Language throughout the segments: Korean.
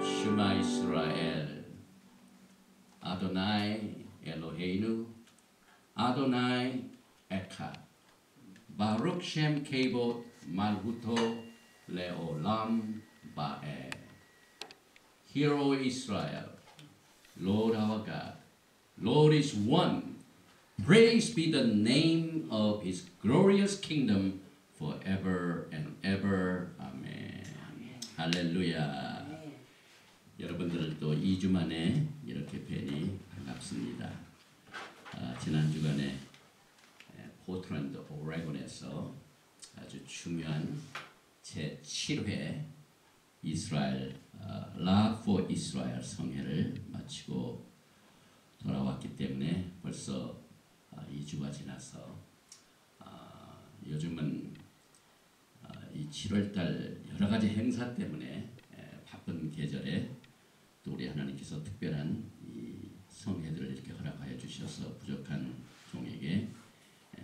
슈마 이스라엘 아도나이 엘로헤이누 아도나이 에카 바룩 셴 케이봇 말후토 레올람 바에 Hear O Israel, Lord our God, Lord is one. Praise be the name of His glorious kingdom forever and ever. 아멘. 할렐루야. 여러분들도 2주 만에 이렇게 뵈니 반갑습니다. 지난 주간에 포트랜드 오레곤에서 아주 중요한 제7회 이스라엘 Love for Israel 성회를 마치고 돌아왔기 때문에 벌써 2주가 지나서 요즘은 이 7월달 여러가지 행사 때문에 바쁜 계절에 또 우리 하나님께서 특별한 이 성회들을 이렇게 허락하여 주셔서 부족한 종에게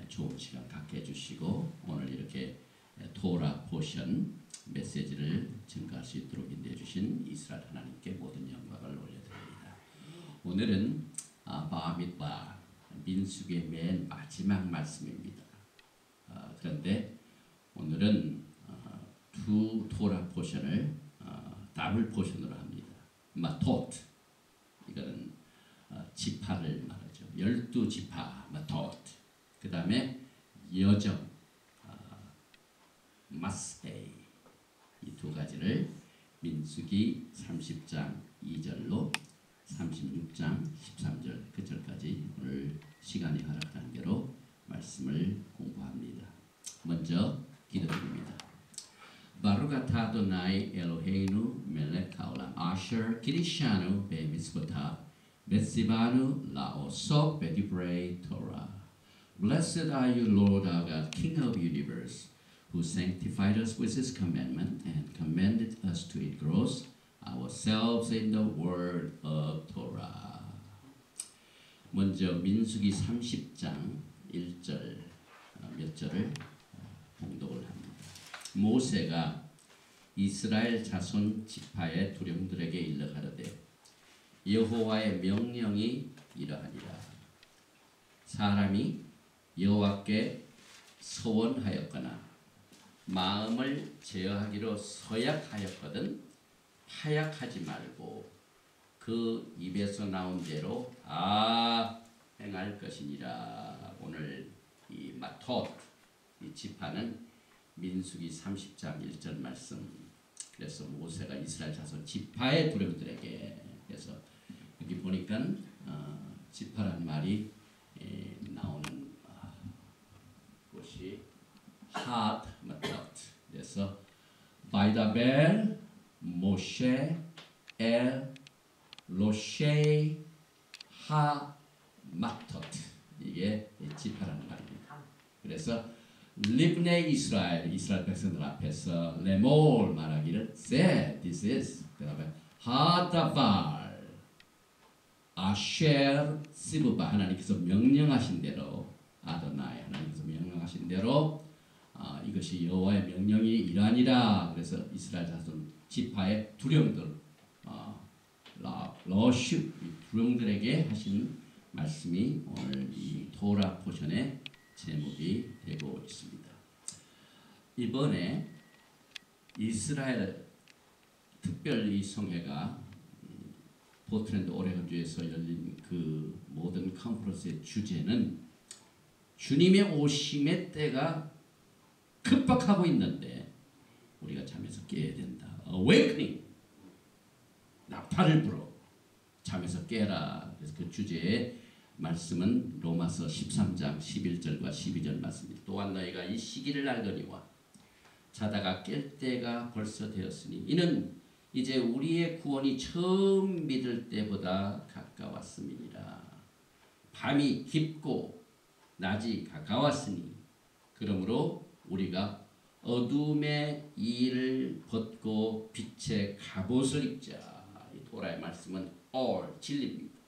좋은 시간 갖게 해주시고 오늘 이렇게 토라 포션 메시지를 증가할 수 있도록 인도해 주신 이스라엘 하나님께 모든 영광을 올려드립니다. 오늘은 바미바 민수기의 맨 마지막 말씀입니다. 그런데 오늘은 두 토라 포션을 더블 포션으로 합니다. 마토트 이거는 지파를 말하죠. 12지파 마토트. 그 다음에 여정 마스데이 이 두 가지를 민수기 30장 2절로 36장 13절 그 절까지 오늘 시간이 허락하는 대로 말씀을 공부합니다. 먼저 기도드립니다. 바루가타 아도나이 엘로헤이누 멜렉 하올람 아셔 기리샤누 베미스보타 베시바누 라오소 베디브레이 토라 Blessed are you, Lord our God, King of the universe, who sanctified us with His commandment and commanded us to engross ourselves in the word of Torah. 먼저 민수기 30장 1절 몇 절을 봉독을 합니다. 모세가 이스라엘 자손 지파의 두령들에게 일러 가로되 여호와의 명령이 이러하니라. 사람이 여호와께 서원하였거나 마음을 제어하기로 서약하였거든 파약하지 말고 그 입에서 나온 대로 행할 것이니라. 오늘 이 마톳 이 지파는 민수기 30장 1절 말씀. 그래서 모세가 이스라엘 자손 지파의 두령들에게 그래서 여기 보니까 지파란 말이 나오는 곳이 핫 마톳. 그래서 바이다벨 모셰 엘 로셰 하 마톳 이게 지파라는 말입니다. 그래서 리브네 이스라엘 백성들 앞에서 레몰 말하기를 say this is 그다음에 하다발 아쉘 시브바 하나님께서 명령하신 대로 아도나이 하나님께서 명령하신 대로 이것이 여호와의 명령이 이러하니라. 그래서 이스라엘 자손 지파의 두령들 러슈 두령들에게 하신 말씀이 오늘 이 토라 포션의 제목이 되고 있습니다. 이번에 이스라엘 특별히 성회가 포트랜드 오레곤주에서 열린 그 모든 컨퍼런스의 주제는 주님의 오심의 때가 급박하고 있는데 우리가 잠에서 깨야 된다. Awakening. 나팔을 불어 잠에서 깨라. 그래서 그 주제의 말씀은 로마서 13장 11절과 12절 말씀입니다. 또한 너희가 이 시기를 알거니와 자다가 깰 때가 벌써 되었으니 이는 이제 우리의 구원이 처음 믿을 때보다 가까웠음이니라. 밤이 깊고 낮이 가까웠으니 그러므로 우리가 어둠의 일을 벗고 빛의 갑옷을 입자. 이 토라의 말씀은 all 진리입니다.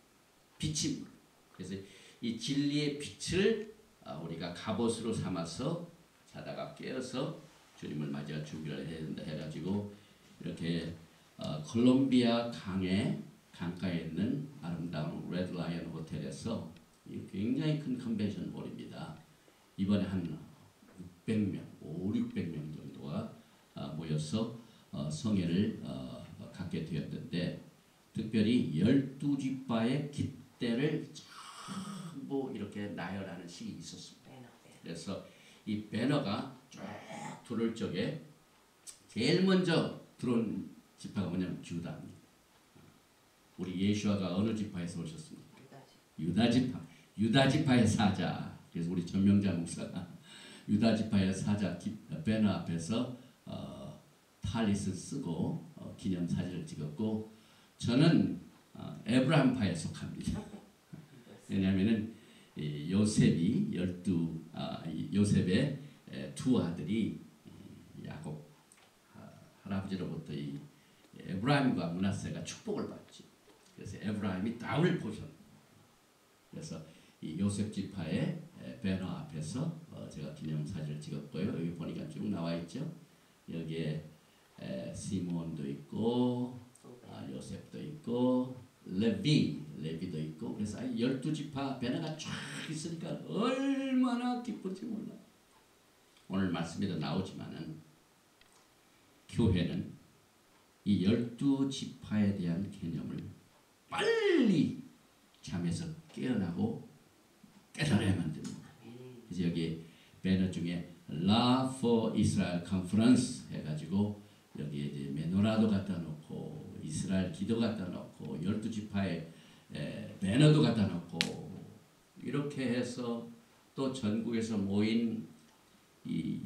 빛입니다. 그래서 이 진리의 빛을 우리가 갑옷으로 삼아서 자다가 깨어서 주님을 맞이할 준비를 해야 된다 해가지고 이렇게 콜롬비아 강가에 있는 아름다운 레드라이언 호텔에서 굉장히 큰 컨벤션 홀입니다. 이번에 한 600명, 600명 정도가 모여서 성회를 갖게 되었는데 특별히 12지파의 깃대를 전부 이렇게 나열하는 식이 있었습니다. 그래서 이 배너가 쭉 들어올 적에 제일 먼저 들어온 지파가 뭐냐면 주다입니다. 우리 예수아가 어느 지파에서 오셨습니까? 유다지파. 유다지파의 사자. 그래서 우리 전명자 목사가 유다지파의 사자 배너 앞에서 탈릿을 쓰고 기념사진을 찍었고 저는 에브라임파에 속합니다. 왜냐하면은 요셉이 요셉의 두 아들이 야곱 할아버지로부터 이 에브라임과 므낫세가 축복을 받지. 그래서 에브라임이 다윗을 보셨. 그래서 이 요셉 지파의 배너 앞에서 제가 기념사진을 찍었고요. 여기 보니까 쭉 나와 있죠. 여기에 시몬도 있고 요셉도 있고 레비도 있고 그래서 12지파 배너가 쫙 있으니까 얼마나 기쁜지 몰라. 오늘 말씀에도 나오지만은 교회는 이 12지파에 대한 개념을 빨리 잠에서 깨어나고 깨달아야만 됩니다. 그래서 여기 배너 중에 Love for Israel Conference 해가지고 여기에 이제 메노라도 갖다 놓고 이스라엘 기도 갖다 놓고 12지파의 배너도 갖다 놓고 이렇게 해서 또 전국에서 모인 이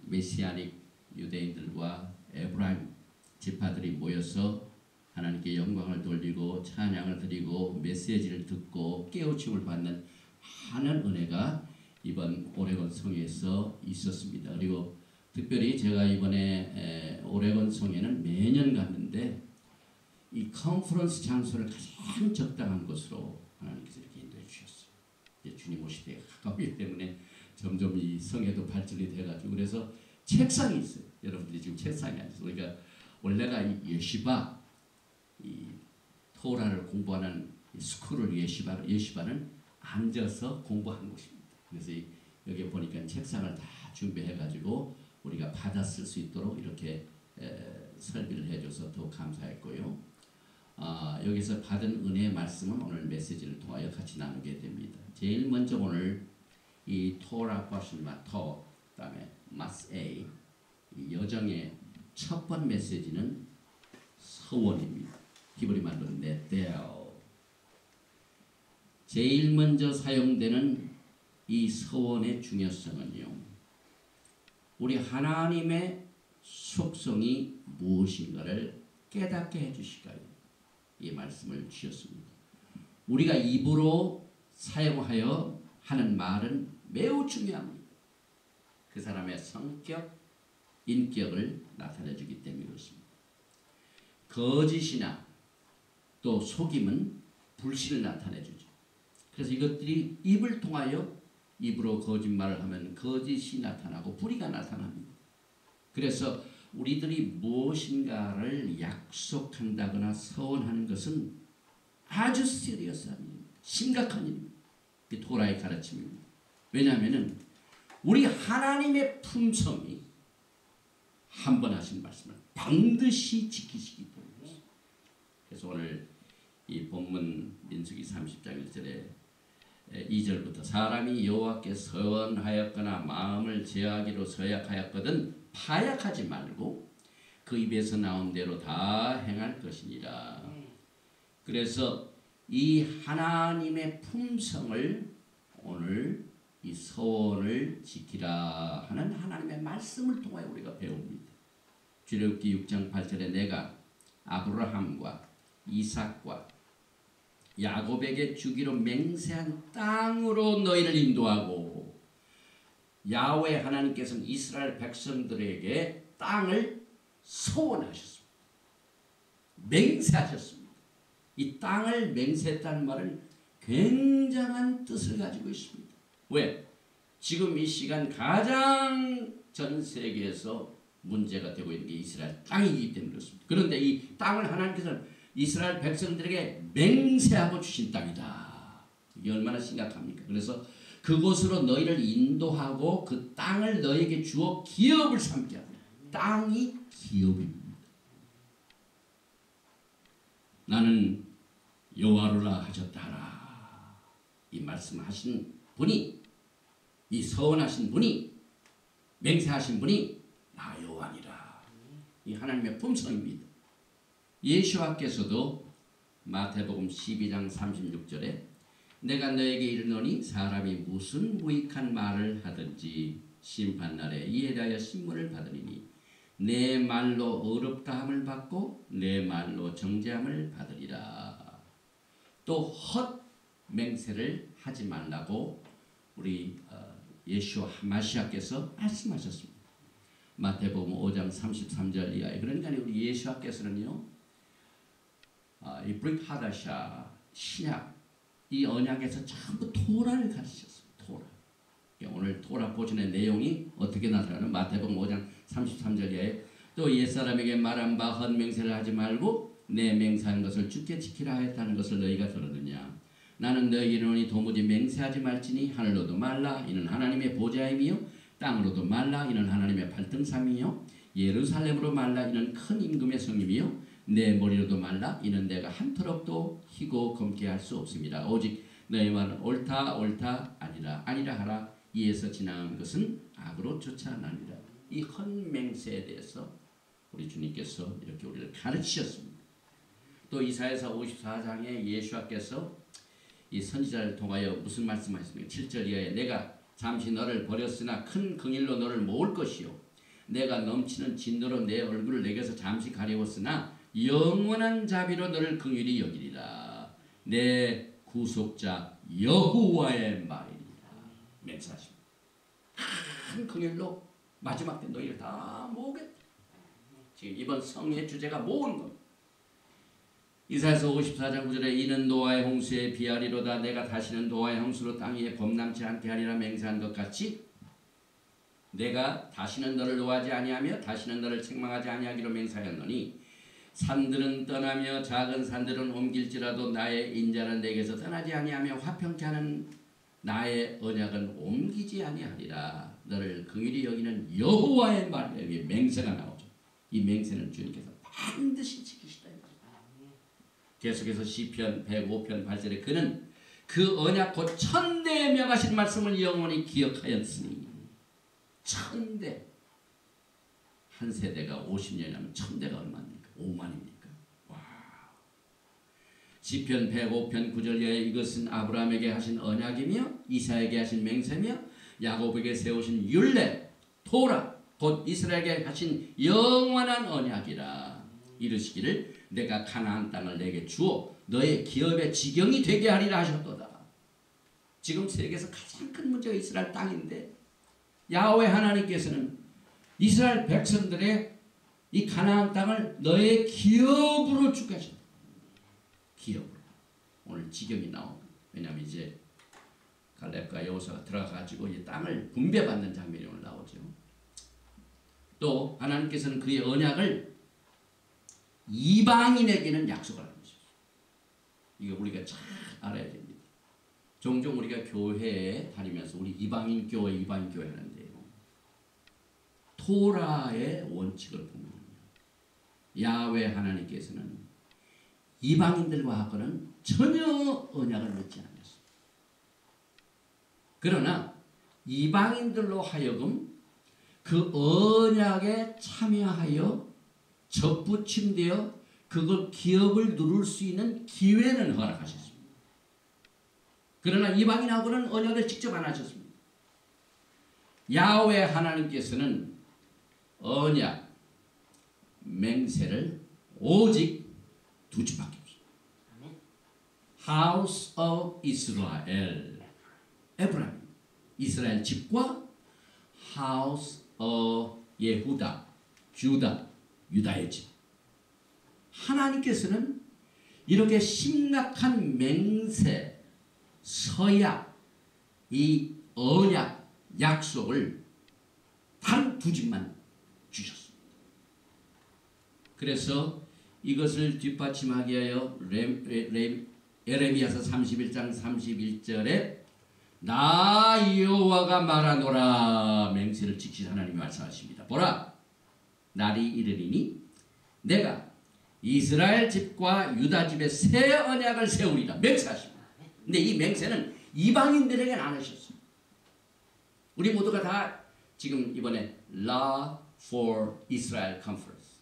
메시아닉 유대인들과 에브라임 지파들이 모여서 하나님께 영광을 돌리고 찬양을 드리고 메시지를 듣고 깨우침을 받는 많은 은혜가 이번 오레곤 성회에서 있었습니다. 그리고 특별히 제가 이번에 오레곤 성회는 매년 갔는데 이 컨퍼런스 장소를 가장 적당한 곳으로 하나님께서 이렇게 인도해 주셨어요. 주님 오실 때가 가까우기 때문에 점점 이 성회도 발전이 돼가지고 그래서 책상이 있어요. 여러분들이 지금 책상이 앉아서 그러니까 원래가 이 예시바 이 토라를 공부하는 스쿨을 예시바는 앉아서 공부하는 곳입니다. 그래서 여기 보니까 책상을 다 준비해가지고 우리가 받아 쓸 수 있도록 이렇게 설비를 해줘서 더 감사했고요. 여기서 받은 은혜의 말씀은 오늘 메시지를 통하여 같이 나누게 됩니다. 제일 먼저 오늘 이 토라 버신마 토 그다음에 마스에이 여정의 첫 번 메시지는 서원입니다. 히브리 말로 네데오. 제일 먼저 사용되는 이 서원의 중요성은요. 우리 하나님의 속성이 무엇인가를 깨닫게 해주실까요? 이 말씀을 주셨습니다. 우리가 입으로 사용하여 하는 말은 매우 중요합니다. 그 사람의 성격, 인격을 나타내주기 때문에 그렇습니다. 거짓이나 또 속임은 불신을 나타내주죠. 그래서 이것들이 입을 통하여 입으로 거짓말을 하면 거짓이 나타나고 불의가 나타납니다. 그래서 우리들이 무엇인가를 약속한다거나 서원하는 것은 아주 시리어스한 일입니다. 심각한 일입니다. 그 토라의 가르침입니다. 왜냐하면 우리 하나님의 품성이 한 번 하신 말씀을 반드시 지키시기 때문에 그래서 오늘 이 본문 민수기 30장 1절에 2절부터 사람이 여호와께 서원하였거나 마음을 제하기로 서약하였거든 파약하지 말고 그 입에서 나온 대로 다 행할 것이니라. 그래서 이 하나님의 품성을 오늘 이 서원을 지키라 하는 하나님의 말씀을 통하여 우리가 배웁니다. 출애굽기 6장 8절에 내가 아브라함과 이삭과 야곱에게 주기로 맹세한 땅으로 너희를 인도하고 야훼 하나님께서는 이스라엘 백성들에게 땅을 서원하셨습니다. 맹세하셨습니다. 이 땅을 맹세했다는 말은 굉장한 뜻을 가지고 있습니다. 왜? 지금 이 시간 가장 전 세계에서 문제가 되고 있는 게 이스라엘 땅이기 때문에 그렇습니다. 그런데 이 땅을 하나님께서는 이스라엘 백성들에게 맹세하고 주신 땅이다. 이게 얼마나 심각합니까? 그래서 그곳으로 너희를 인도하고 그 땅을 너희에게 주어 기업을 삼게 합니다. 땅이 기업입니다. 나는 여호와로라 하셨다라. 이 말씀하신 분이, 이 서원하신 분이, 맹세하신 분이 나 여호와니라. 이 하나님의 품성입니다. 예수와께서도 마태복음 12장 36절에 내가 너에게 이르노니 사람이 무슨 무익한 말을 하든지 심판날에 이에 대하여 신문을 받으리니 내 말로 어렵다함을 받고 내 말로 정죄함을 받으리라. 또 헛 맹세를 하지 말라고 우리 예수와 마시아께서 말씀하셨습니다. 마태복음 5장 33절 이하에. 그러니까 우리 예수와께서는요, 이 브릭 하다샤 신약 이 언약에서 전부 토라를 가르치셨습니다. 토라. 오늘 토라 포션의 내용이 어떻게 나타나는 마태복음 5장 33절 이하에 또 옛사람에게 말한 바 헛맹세를 하지 말고 내 맹세한 것을 주께 지키라 하였다는 것을 너희가 들었느냐. 나는 너희에게 이르노니 도무지 맹세하지 말지니 하늘로도 말라 이는 하나님의 보좌임이요 땅으로도 말라 이는 하나님의 발등삼이요 예루살렘으로 말라 이는 큰 임금의 성임이요 내 머리로도 말라 이는 내가 한터럽도 희고 검게 할 수 없습니다. 오직 너희 말은 옳다 옳다 아니라 아니라 하라. 이에서 지나간 것은 악으로 쫓아나니라. 이 헛맹세에 대해서 우리 주님께서 이렇게 우리를 가르치셨습니다. 또 이사야서 54장에 예수와께서 이 선지자를 통하여 무슨 말씀하셨습니까? 7절 이하에 내가 잠시 너를 버렸으나 큰 긍휼로 너를 모을 것이요 내가 넘치는 진노로 내 얼굴을 내게서 잠시 가리웠으나 영원한 자비로 너를 긍휼히 여기리라. 내 구속자 여호와의 말이니라. 맹세하십니다. 큰 긍휼로 마지막 때 너희를 다 모으겠다. 지금 이번 성의 주제가 모으는 겁니다. 이사야서 54장 9절에 이는 노아의 홍수에 비하리로다. 내가 다시는 노아의 홍수로 땅 위에 범람치 않게 하리라 맹세한 것 같이 내가 다시는 너를 노하지 아니하며 다시는 너를 책망하지 아니하기로 맹세하였노니 산들은 떠나며 작은 산들은 옮길지라도 나의 인자는 내게서 떠나지 아니하며 화평케 하는 나의 언약은 옮기지 아니하리라. 너를 긍휼히 여기는 여호와의 말에 맹세가 나오죠. 이 맹세는 주님께서 반드시 지키시다. 계속해서 시편 105편 8절에 그는 그 언약 곧 천대에 명하신 말씀을 영원히 기억하였으니. 천대. 한 세대가 50년이면 천대가 얼마입니까? 5만입니까? 와. 시편 105편 9절에 이것은 아브라함에게 하신 언약이며 이사에게 하신 맹세며 야곱에게 세우신 율례 토라 곧 이스라엘에게 하신 영원한 언약이라. 이르시기를 내가 가나안 땅을 내게 주어 너의 기업의 지경이 되게 하리라 하셨도다. 지금 세계에서 가장 큰 문제가 이스라엘 땅인데 야훼 하나님께서는 이스라엘 백성들의 이 가나안 땅을 너의 기업으로 주게 하셨다. 기업으로. 오늘 지경이 나옵니다. 왜냐하면 이제 갈렙과 여호수아가 들어가지고 이 땅을 분배받는 장면이 오늘 나오죠. 또 하나님께서는 그의 언약을 이방인에게는 약속을 하는 것입니다. 이거 우리가 잘 알아야 됩니다. 종종 우리가 교회에 다니면서 우리 이방인 교회 하는데요. 토라의 원칙을 보면 야훼 하나님께서는 이방인들과 하고는 전혀 언약을 맺지 않았습니다. 그러나 이방인들로 하여금 그 언약에 참여하여 접붙임되어 그걸 기업을 누릴 수 있는 기회는 허락하셨습니다. 그러나 이방인하고는 언약을 직접 안 하셨습니다. 야훼 하나님께서는 언약, 맹세를 오직 두 집밖에 없습니다. House of Israel, 에브라임, 이스라엘 집과 House of 예후다, 주다, 유다의 집. 하나님께서는 이렇게 심각한 맹세, 서약, 이 언약, 약속을 단 두 집만 주셨습니다. 그래서 이것을 뒷받침하기 위하여 예레미야서 31장 31절에 나 여호와가 말하노라 맹세를 지키신 하나님이 말씀하십니다. 보라 날이 이르리니 내가 이스라엘 집과 유다 집에 새 언약을 세우리라 맹세하십니다. 근데 이 맹세는 이방인들에게는 안 하셨어요. 우리 모두가 다 지금 이번에 Law for Israel Conference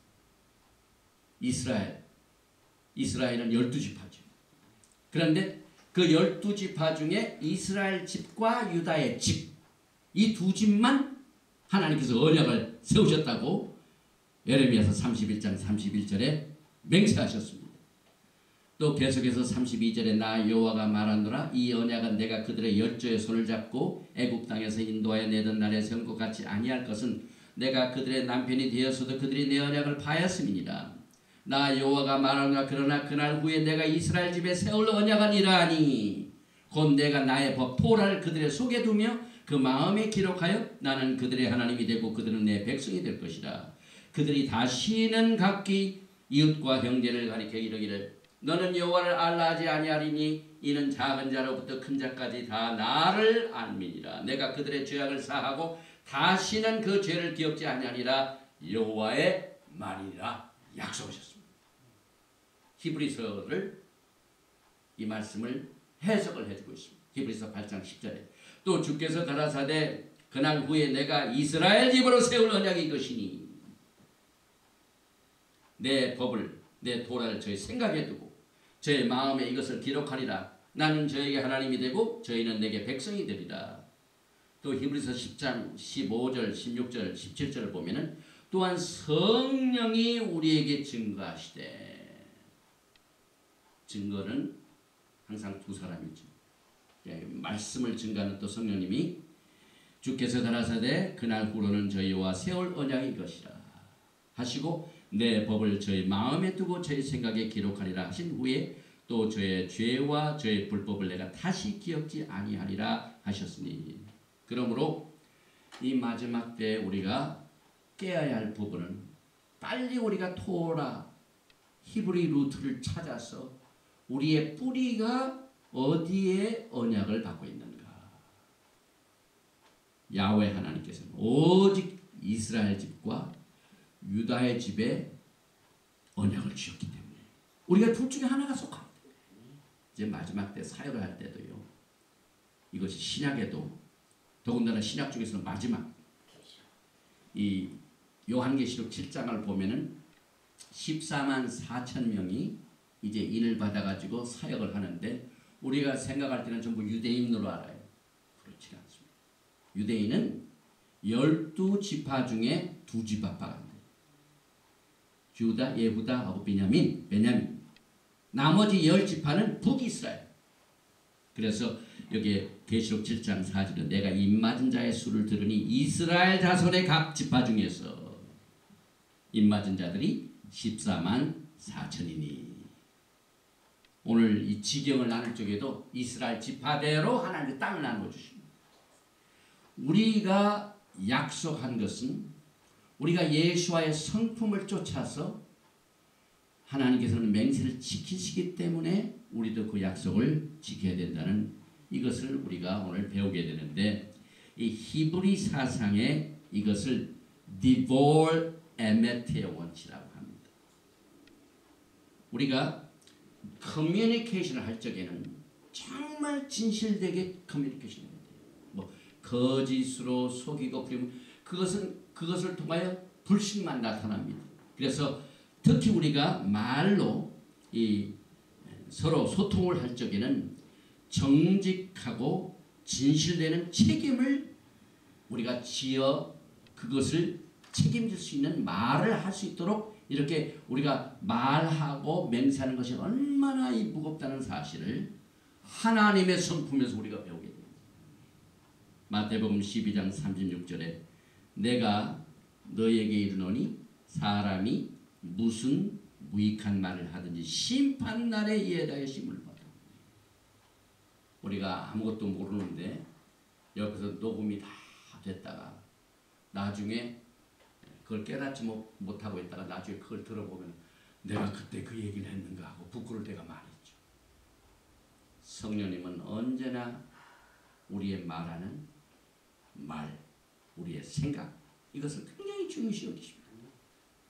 이스라엘은 12지파죠. 그런데 그 12지파 중에 이스라엘 집과 유다의 집 이 두 집만 하나님께서 언약을 세우셨다고 예레미야서 31장 31절에 맹세하셨습니다. 또 계속해서 32절에 나 여호와가 말하노라 이 언약은 내가 그들의 열조의 손을 잡고 애굽 땅에서 인도하여 내던 날에 세운 것 같이 아니할 것은 내가 그들의 남편이 되었어도 그들이 내 언약을 파였음이니라. 나 여호와가 말하노라 그러나 그날 후에 내가 이스라엘 집에 세울 언약은 이러하니 곧 내가 나의 법 토라를 그들의 속에 두며 그 마음에 기록하여 나는 그들의 하나님이 되고 그들은 내 백성이 될 것이라. 그들이 다시는 각기 이웃과 형제를 가리켜 이르기를 너는 여호와를 알라 하지 아니하리니 이는 작은 자로부터 큰 자까지 다 나를 알미니라. 내가 그들의 죄악을 사하고 다시는 그 죄를 기억지 아니하리라 여호와의 말이라 약속하셨습니다. 히브리서를 이 말씀을 해석을 해주고 있습니다. 히브리서 8장 10절에 또 주께서 가라사대 그날 후에 내가 이스라엘 집으로 세울 언약이 이것이니 내 법을 내 토라를 저희 생각에 두고 저의 마음에 이것을 기록하리라. 나는 저에게 하나님이 되고 저희는 내게 백성이 되리라. 또 히브리서 10장 15절 16절 17절을 보면은 또한 성령이 우리에게 증거하시되 증거는 항상 두 사람이죠. 말씀을 증거하는 또 성령님이 주께서 가라사대 그날 후로는 저희와 세울 언약이 이것이라 하시고 내 법을 저희 마음에 두고 저희 생각에 기록하리라 하신 후에 또 저의 죄와 저의 불법을 내가 다시 기억지 아니하리라 하셨으니 그러므로 이 마지막 때에 우리가 깨어야 할 부분은 빨리 우리가 토라 히브리 루트를 찾아서 우리의 뿌리가 어디에 언약을 받고 있는가. 야훼 하나님께서는 오직 이스라엘 집과 유다의 집에 언약을 주셨기 때문에 우리가 둘 중에 하나가 속합니다. 이제 마지막 때 사역을 할 때도요. 이것이 신약에도 더군다나 신약 중에서는 마지막 이 요한계시록 7장을 보면은 14만 4천 명이 이제 인을 받아가지고 사역을 하는데 우리가 생각할 때는 전부 유대인으로 알아요. 그렇지 않습니다. 유대인은 12지파 중에 2지파가 안 돼요. 주다, 예후다하고 베냐민. 나머지 10지파는 북이스라엘. 그래서 여기 계시록 7장 4절은 내가 입맞은 자의 수를 들으니 이스라엘 자손의 각 지파 중에서 입맞은 자들이 14만 4천이니 오늘 이 지경을 나눌 적에도 이스라엘 지파대로 하나님의 땅을 나눠주십니다. 우리가 약속한 것은 우리가 예수와의 성품을 쫓아서 하나님께서는 맹세를 지키시기 때문에 우리도 그 약속을 지켜야 된다는 이것을 우리가 오늘 배우게 되는데 이 히브리 사상에 이것을 디볼 에메트의 원칙이라고 합니다. 우리가 커뮤니케이션을 할 적에는 정말 진실되게 커뮤니케이션을 해야 돼요. 뭐 거짓으로 속이고 그러면 그것을 통하여 불신만 나타납니다. 그래서 특히 우리가 말로 이 서로 소통을 할 적에는 정직하고 진실되는 책임을 우리가 지어 그것을 책임질 수 있는 말을 할 수 있도록 이렇게 우리가 말하고 맹세하는 것이 얼마나 이 무겁다는 사실을 하나님의 성품에서 우리가 배우게 됩니다. 마태복음 12장 36절에 내가 너에게 이르노니 사람이 무슨 무익한 말을 하든지 심판날에 이에 대하여 심을 받아. 우리가 아무것도 모르는데 여기서 녹음이 다 됐다가 나중에 그걸 깨닫지 못하고 있다가 나중에 그걸 들어보면 내가 그때 그 얘기를 했는가 하고 부끄러울 때가 많이 있죠. 성령님은 언제나 우리의 말하는 말, 우리의 생각 이것을 굉장히 중요시 여기십니다.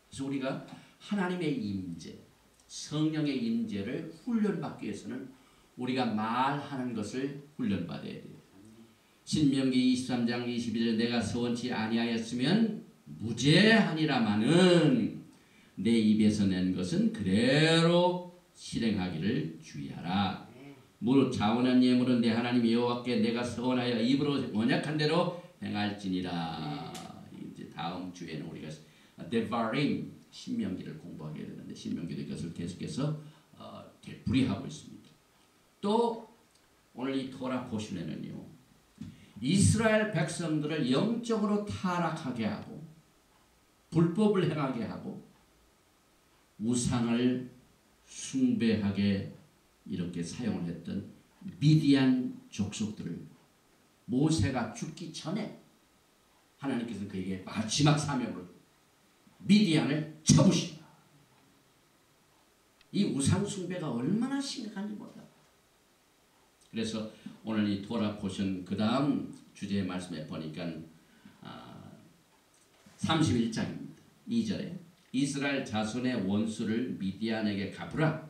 그래서 우리가 하나님의 임재, 성령의 임재를 훈련받기 위해서는 우리가 말하는 것을 훈련받아야 돼요. 신명기 23장 22절에 내가 서원치 아니하였으면 무죄하니라마는 내 입에서 낸 것은 그대로 실행하기를 주의하라. 무릇 자원한 예물은 내 하나님 여호와께 내가 서원하여 입으로 언약한 대로 행할지니라. 이제 다음 주에는 우리가 데바림 신명기를 공부하게 되는데 신명기도 이것을 계속해서 되풀이하고 있습니다. 또 오늘 이 토라 포션에는요 이스라엘 백성들을 영적으로 타락하게 하고 불법을 행하게 하고 우상을 숭배하게 이렇게 사용을 했던 미디안 족속들을 모세가 죽기 전에 하나님께서는 그에게 마지막 사명으로 미디안을 쳐부시다. 이 우상 숭배가 얼마나 심각한지 몰라. 그래서 오늘 이 토라 포션 그 다음 주제의 말씀에 보니까 31장입니다. 2절에 이스라엘 자손의 원수를 미디안에게 갚으라.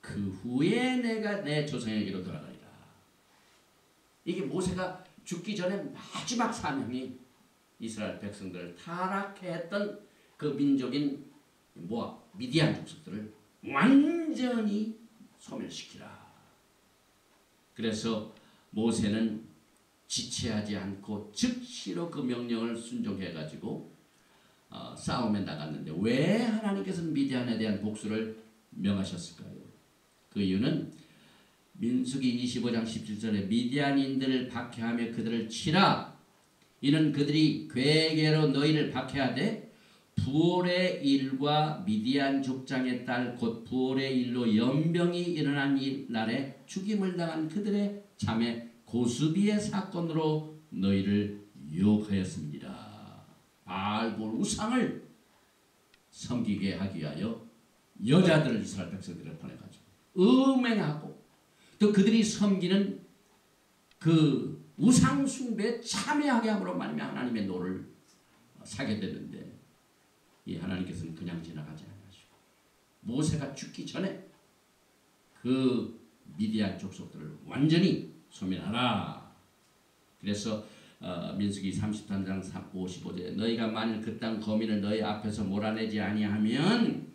그 후에 내가 내 조상에게로 돌아가리라. 이게 모세가 죽기 전에 마지막 사명이 이스라엘 백성들을 타락해 했던 그 민족인 모압 미디안 족속들을 완전히 소멸시키라. 그래서 모세는 지체하지 않고 즉시로 그 명령을 순종해가지고 싸움에 나갔는데 왜 하나님께서는 미디안에 대한 복수를 명하셨을까요? 그 이유는 민수기 25장 17절에 미디안인들을 박해하며 그들을 치라. 이는 그들이 괴계로 너희를 박해하되 부올의 일과 미디안 족장의 딸 곧 부올의 일로 연병이 일어난 이 날에 죽임을 당한 그들의 자매 고스비의 사건으로 너희를 유혹하였습니다. 바알볼 우상을 섬기게 하기 위하여 여자들을 이스라엘 백성들을 보내가지고 음행하고 또 그들이 섬기는 그 우상 숭배에 참여하게 함으로 말미암아 하나님의 노를 사게 되는데 이 하나님께서는 그냥 지나가지 않으시고 모세가 죽기 전에 그 미디안 족속들을 완전히 소멸하라. 그래서 민수기 33장 55절에 너희가 만일 그 땅 거민을 너희 앞에서 몰아내지 아니하면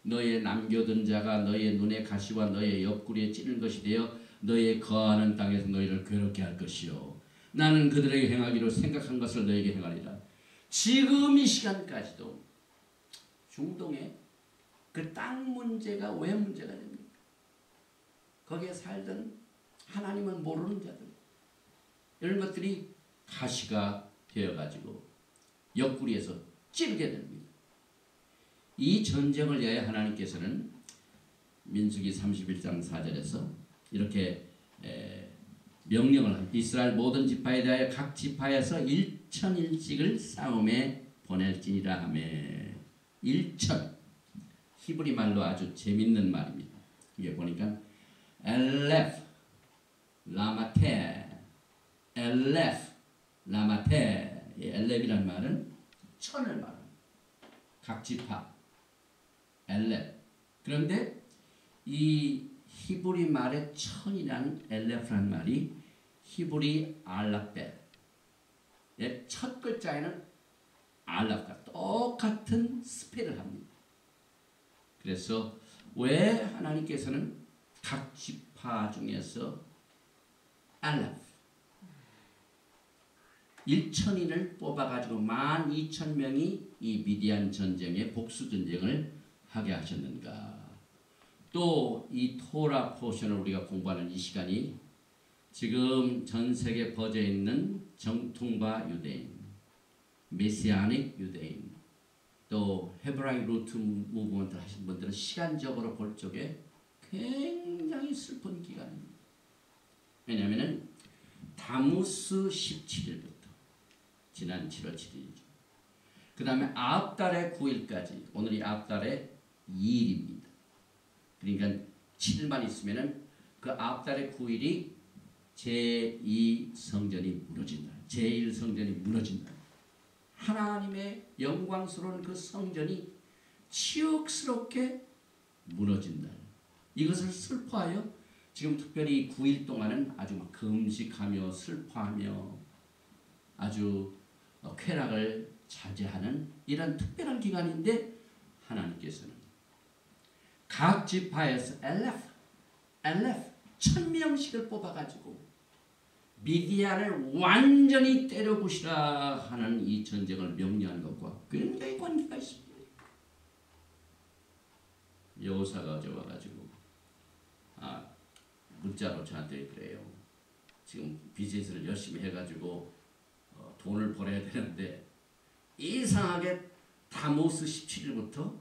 너희의 남겨둔 자가 너희의 눈에 가시와 너희의 옆구리에 찌른 것이 되어 너희의 거하는 땅에서 너희를 괴롭게 할 것이요 나는 그들에게 행하기로 생각한 것을 너희에게 행하리라. 지금 이 시간까지도 중동에 그 땅 문제가 왜 문제가 됩니까? 거기에 살던 하나님은 모르는 자들 이런 것들이 가시가 되어가지고 옆구리에서 찌르게 됩니다. 이 전쟁을 위하여 하나님께서는 민수기 31장 4절에서 이렇게 명령을 이스라엘 모든 지파에 대하여 각 지파에서 1,000일씩을 싸움에 보낼지니라 하며 1,000 히브리 말로 아주 재밌는 말입니다. 이게 보니까 엘레프 라마테 엘레프 라마테 엘렙이란 말은 천을 말합니다. 각 지파 엘렙. 그런데 이 히브리 말의 천이라는 엘레프란 말이 히브리 알라벳 첫 글자에는 알랍과 똑같은 스펠을 합니다. 그래서 왜 하나님께서는 각 지파 중에서 알랍 1,000인을 뽑아가지고 12,000명이 이 미디안 전쟁의 복수 전쟁을 하게 하셨는가? 또 이 토라 포션을 우리가 공부하는 이 시간이 지금 전 세계에 퍼져 있는 정통파 유대인, 메시아닉 유대인, 또 헤브라이 루트 무브먼트 하신 분들은 시간적으로 볼 적에 굉장히 슬픈 기간입니다. 왜냐하면 타무스 17일부터 지난 7월 7일이죠. 그 다음에 아홉달의 9일까지, 오늘이 아홉달의 2일입니다. 그러니까 7일만 있으면은 그 아홉달의 9일이 제2성전이 무너진다. 제1성전이 무너진다. 하나님의 영광스러운 그 성전이 치욕스럽게 무너진다. 이것을 슬퍼하여 지금 특별히 9일 동안은 아주 막 금식하며 슬퍼하며 아주 쾌락을 자제하는 이런 특별한 기간인데, 하나님께서는 각 지파에서 엘레프 1000명씩을 뽑아가지고 미디안을 완전히 때려부시라 하는 이 전쟁을 명령한 것과 굉장히 관계가 있습니다. 여호사가 어제 와가지고 문자로 저한테 그래요. 지금 비즈니스를 열심히 해가지고 돈을 벌어야 되는데 이상하게 다모스 17일부터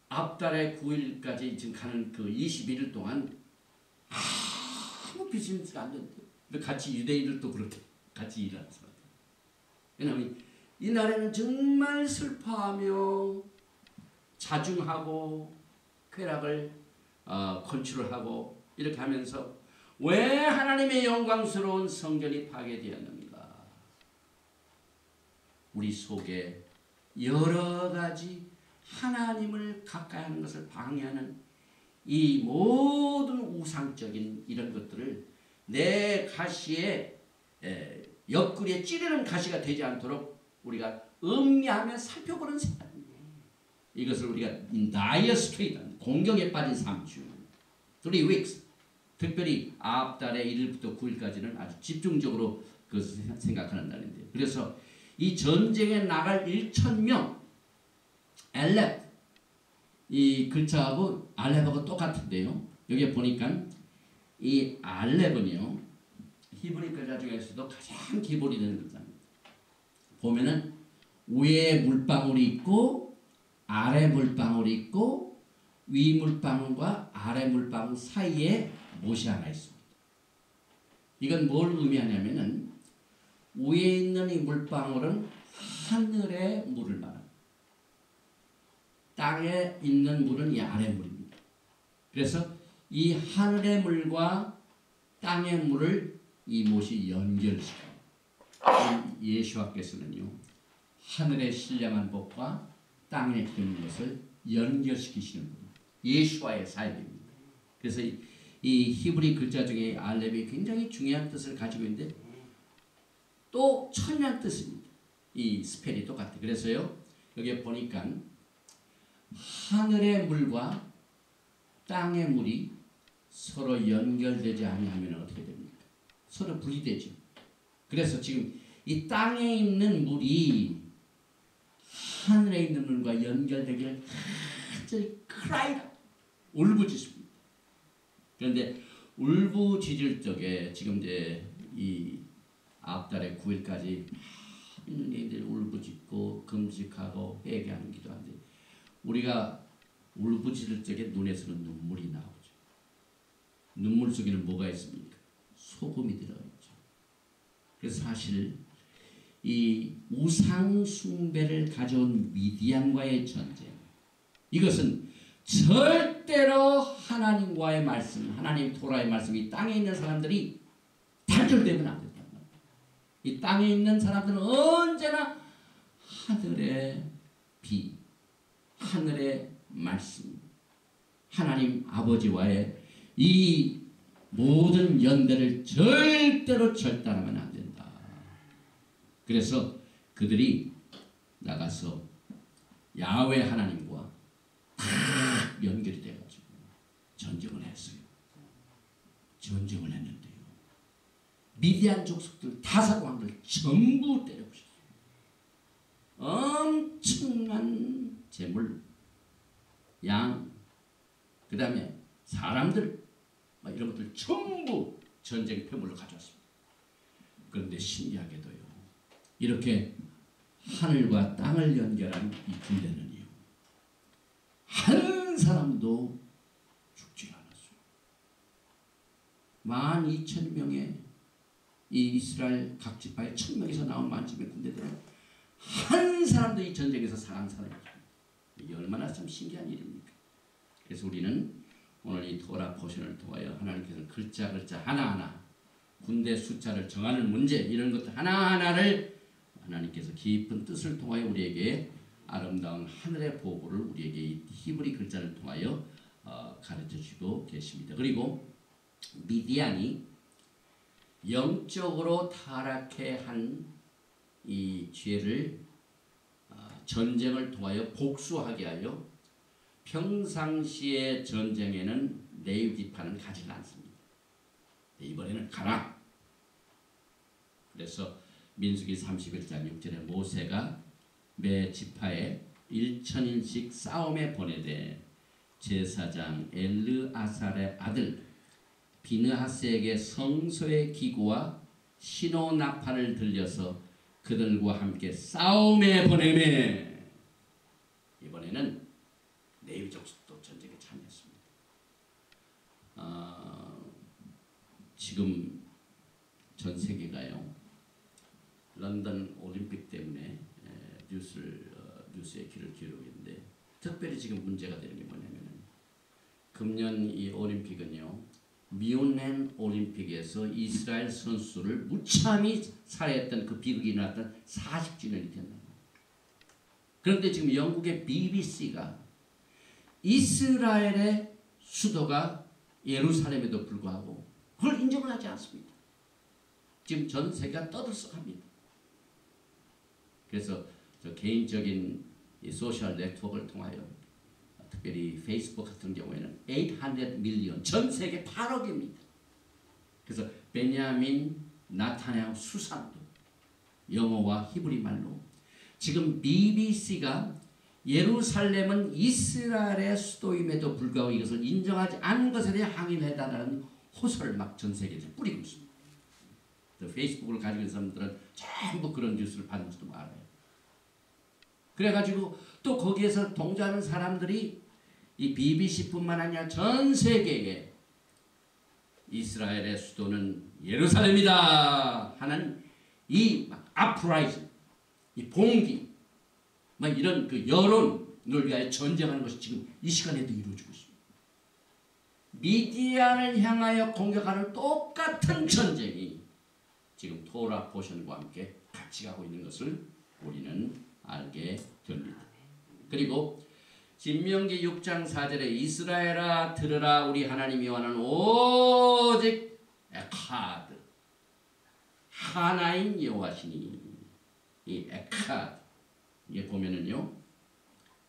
앞달의 9일까지 지금 가는 그 21일 동안 아무 비즈니스가 안 된대요. 같이 유대인들도 그렇게 같이 일하는 사람. 왜냐하면 이날에는 정말 슬퍼하며 자중하고 쾌락을 컨트롤하고 이렇게 하면서 왜 하나님의 영광스러운 성전이 파괴되었는가? 우리 속에 여러 가지 하나님을 가까이 하는 것을 방해하는 이 모든 우상적인 이런 것들을 내 가시에 옆구리에 찌르는 가시가 되지 않도록 우리가 음미하며 살펴보는 생각입니다. 이것을 우리가 dire strait, 공경에 빠진 3주, 3 weeks, 특별히 아홉달의 1일부터 9일까지는 아주 집중적으로 그것을 생각하는 날인데, 그래서 이 전쟁에 나갈 1000명, 엘렙, 이 글자하고 알렙하고 똑같은데요. 여기 보니까 이 알렙은요, 히브리 글자 중에서도 가장 기본이 되는 글자입니다. 보면은 위에 물방울이 있고 아래 물방울이 있고 위 물방울과 아래 물방울 사이에 못이 하나 있습니다. 이건 뭘 의미하냐면은 위에 있는 이 물방울은 하늘의 물을 말합니다. 땅에 있는 물은 이 아래 물입니다. 그래서 이 하늘의 물과 땅의 물을 이 못이 연결시켜요. 예수와께서는요, 하늘의 신령한 복과 땅에 있는 것을 연결시키시는 분입니다. 예수와의 삶입니다. 그래서 이 히브리 글자 중에 알렙이 굉장히 중요한 뜻을 가지고 있는데 또 천리한 뜻입니다. 이 스펠이 똑같아요. 그래서요, 여기 보니까 하늘의 물과 땅의 물이 서로 연결되지 아니하면 어떻게 됩니까? 서로 분리되죠. 그래서 지금 이 땅에 있는 물이 하늘에 있는 물과 연결되기를 완전히 크라이다, 울부짖습니다. 그런데 울부짖을 적에 지금 이제 이 아홉달의 9일까지 있는 얘들 울부짖고 금식하고 회개하는 기도하는데, 우리가 울부짖을 적에 눈에서는 눈물이 나오죠. 눈물 속에는 뭐가 있습니까? 소금이 들어있죠. 그래서 사실 이 우상 숭배를 가져온 미디안과의 전쟁, 이것은 절대로 하나님과의 말씀, 하나님 토라의 말씀이 땅에 있는 사람들이 단절되면 안 된다. 이 땅에 있는 사람들은 언제나 하늘의 비, 하늘의 말씀, 하나님 아버지와의 이 모든 연대를 절대로 절단하면 안 된다. 그래서 그들이 나가서 야훼 하나님과 딱 연결이 돼가지고 전쟁을 했어요. 전쟁을 했는데요, 미디안 족속들 다사왕들 전부 때려부셨어요. 엄청난 재물, 양, 그 다음에 사람들, 이런 것들 전부 전쟁 표물로 가져왔습니다. 그런데 신기하게도요, 이렇게 하늘과 땅을 연결한 이 군대는요, 한 사람도 죽지 않았어요. 12,000명의 이 이스라엘 각 지파의 1000명에서 나온 만쯤의 군대들은 한 사람도 이 전쟁에서 상한 사람이 없습니다. 이게 얼마나 참 신기한 일입니까? 그래서 우리는 오늘 이 토라 포션을 통하여 하나님께서는 글자 하나하나 군대 숫자를 정하는 문제 이런 것들 하나하나를 하나님께서 깊은 뜻을 통하여 우리에게 아름다운 하늘의 보고를 우리에게 이 히브리 글자를 통하여 가르쳐주고 계십니다. 그리고 미디안이 영적으로 타락해 한 이 죄를 전쟁을 통하여 복수하게 하여 평상시의 전쟁에는 레위 지파는 가지 않습니다. 이번에는 가라. 그래서 민수기 31장 6절에 모세가 매 지파에 1,000인씩 싸움에 보내되 제사장 엘르아살의 아들 비느하스에게 성소의 기구와 신호 나팔을 들려서 그들과 함께 싸움에 보내매 이번에는 레위족도 전쟁에 참여했습니다. 지금 전 세계가요 런던 올림픽 때문에 뉴스에 귀를 기울이고 있는데 특별히 지금 문제가 되는 게 뭐냐면은 금년 이 올림픽은요 미운헨 올림픽에서 이스라엘 선수를 무참히 살해했던 그 비극이 났던 40주년이 된다. 그런데 지금 영국의 BBC가 이스라엘의 수도가 예루살렘에도 불구하고 그걸 인정을 하지 않습니다. 지금 전 세계가 떠들썩합니다. 그래서 저 개인적인 이 소셜 네트워크를 통하여 특별히 페이스북 같은 경우에는 800 밀리언 전 세계 8억입니다. 그래서 베냐민 나타냐후 수상도 영어와 히브리 말로 지금 BBC가 예루살렘은 이스라엘의 수도임에도 불구하고 이것을 인정하지 않은 것에 대해 항의를 해달라는 호소를 막 전 세계에서 뿌리고 있습니다. 페이스북을 가지고 있는 사람들은 전부 그런 뉴스를 받는지도 알아요. 그래가지고 또 거기에서 동조하는 사람들이 이 BBC뿐만 아니라 전 세계에 이스라엘의 수도는 예루살렘이다 하는 이 아프라이징, 이 봉기, 막 이런 그 여론을 위하여 전쟁하는 것이 지금 이 시간에도 이루어지고 있습니다. 미디안을 향하여 공격하는 똑같은 전쟁이 지금 토라 포션과 함께 같이 가고 있는 것을 우리는 알게 됩니다. 그리고 신명기 6장 4절에 이스라엘아 들으라 우리 하나님이 원하는 오직 에카드 하나인 여호와시니 이 에카드 이게 보면은요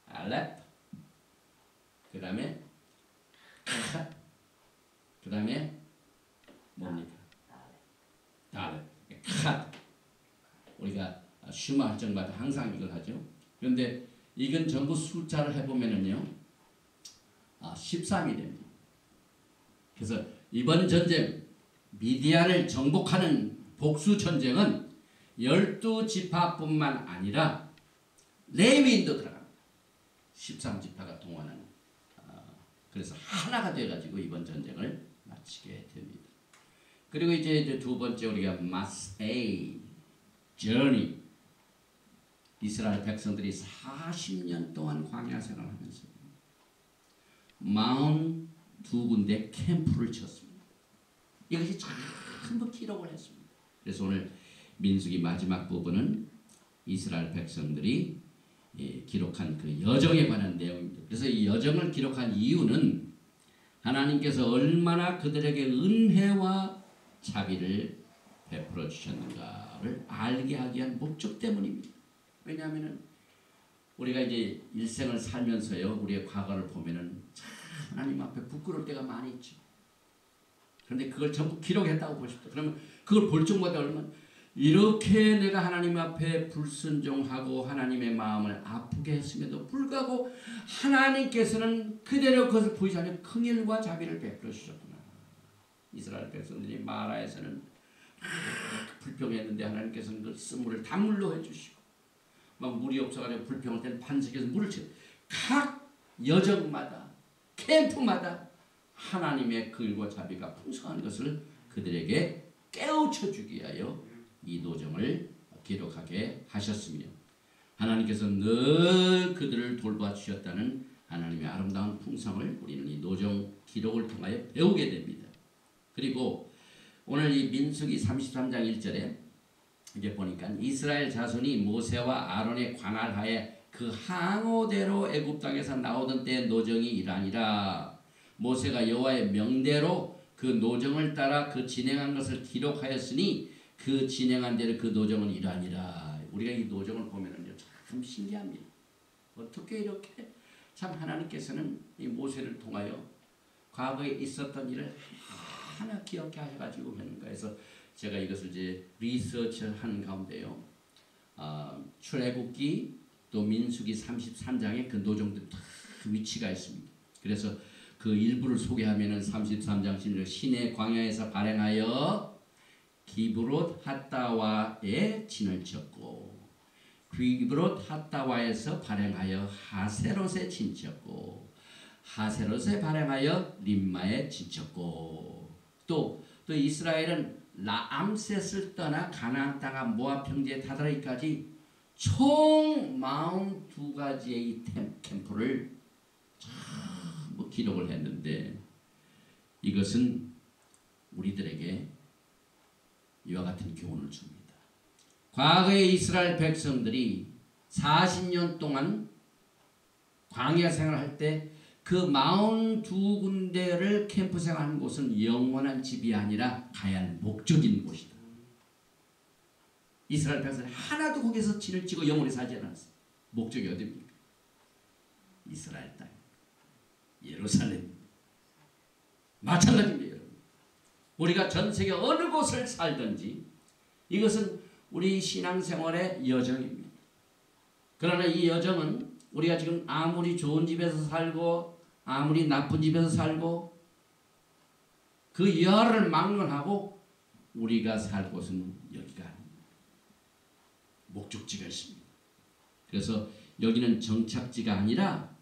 알렙 그 다음에 에카드 그 다음에 뭡니까 달렙 에카드 우리가 슈마 할정마다 항상 이걸 하죠. 그런데 이건 전부 숫자를 해보면은요 13이 됩니다. 그래서 이번 전쟁 미디안을 정복하는 복수 전쟁은 12지파뿐만 아니라 레위인도 들어갑니다. 13지파가 동원하는 그래서 하나가 돼가지고 이번 전쟁을 마치게 됩니다. 그리고 이제 두 번째 우리가 마스에이 journey 이스라엘 백성들이 40년 동안 광야 생활을 하면서 42군데 캠프를 쳤습니다. 이것이 전부 기록을 했습니다. 그래서 오늘 민수기 마지막 부분은 이스라엘 백성들이 기록한 그 여정에 관한 내용입니다. 그래서 이 여정을 기록한 이유는 하나님께서 얼마나 그들에게 은혜와 자비를 베풀어 주셨는가를 알게 하기 위한 목적 때문입니다. 왜냐하면 우리가 이제 일생을 살면서요 우리의 과거를 보면은 하나님 앞에 부끄러울 때가 많이 있죠. 그런데 그걸 전부 기록했다고 보십시오. 그러면 그걸 볼 적마다 얼마나 이렇게 내가 하나님 앞에 불순종하고 하나님의 마음을 아프게 했음에도 불구하고 하나님께서는 그대로 그것을 보이지 않는 긍휼과 자비를 베풀어 주셨구나. 이스라엘 백성들이 마라에서는 불평했는데 하나님께서는 그 쓴물을 단물로 해주시고 막 물이 없어가지고 불평할 때는 반석에서 물을 채워 각 여정마다 캠프마다 하나님의 긍휼과 자비가 풍성한 것을 그들에게 깨우쳐 주기 위하여 이 도정을 기록하게 하셨으며 하나님께서 늘 그들을 돌봐주셨다는 하나님의 아름다운 풍성을 우리는 이 노정 기록을 통하여 배우게 됩니다. 그리고 오늘 이 민수기 33장 1절에 이제 보니까 이스라엘 자손이 모세와 아론의 관할하에 그 항오대로 애굽 땅에서 나오던 때 노정이 이라니라. 모세가 여호와의 명대로 그 노정을 따라 그 진행한 것을 기록하였으니 그 진행한 대로 그 노정은 이라니라. 우리가 이 노정을 보면은요 참 신기합니다. 어떻게 이렇게 참 하나님께서는 이 모세를 통하여 과거에 있었던 일을 하나 기억해 하셔가지고 하는가 해서 제가 이것을 이제 리서치하는 가운데요. 출애굽기 또 민수기 33장에 그 노정들 다 위치가 있습니다. 그래서 그 일부를 소개하면은 33장 16절 시내 광야에서 발행하여 기브롯 핫다와에 진을 쳤고 기브롯 핫다와에서 발행하여 하세롯에 진 쳤고 하세롯에 발행하여 림마에 진 쳤고 또 이스라엘은 라암셋을 떠나 가나안 땅 모압 평지에 다다르기까지 총 42가지의 캠프를 전부 기록을 했는데 이것은 우리들에게 이와 같은 교훈을 줍니다. 과거의 이스라엘 백성들이 40년 동안 광야 생활할 때 그 42군데를 캠프 생활하는 곳은 영원한 집이 아니라 가야 할 목적인 곳이다. 이스라엘 백성들이 하나도 거기서 진을 찍어 영원히 살지 않았어요. 목적이 어디입니까? 이스라엘 땅, 예루살렘. 마찬가지입니다. 여러분. 우리가 전 세계 어느 곳을 살든지 이것은 우리 신앙생활의 여정입니다. 그러나 이 여정은 우리가 지금 아무리 좋은 집에서 살고 아무리 나쁜 집에서 살고 그 여를 막론하고 우리가 살 곳은 여기가 아닙니다. 목적지가 있습니다. 그래서 여기는 정착지가 아니라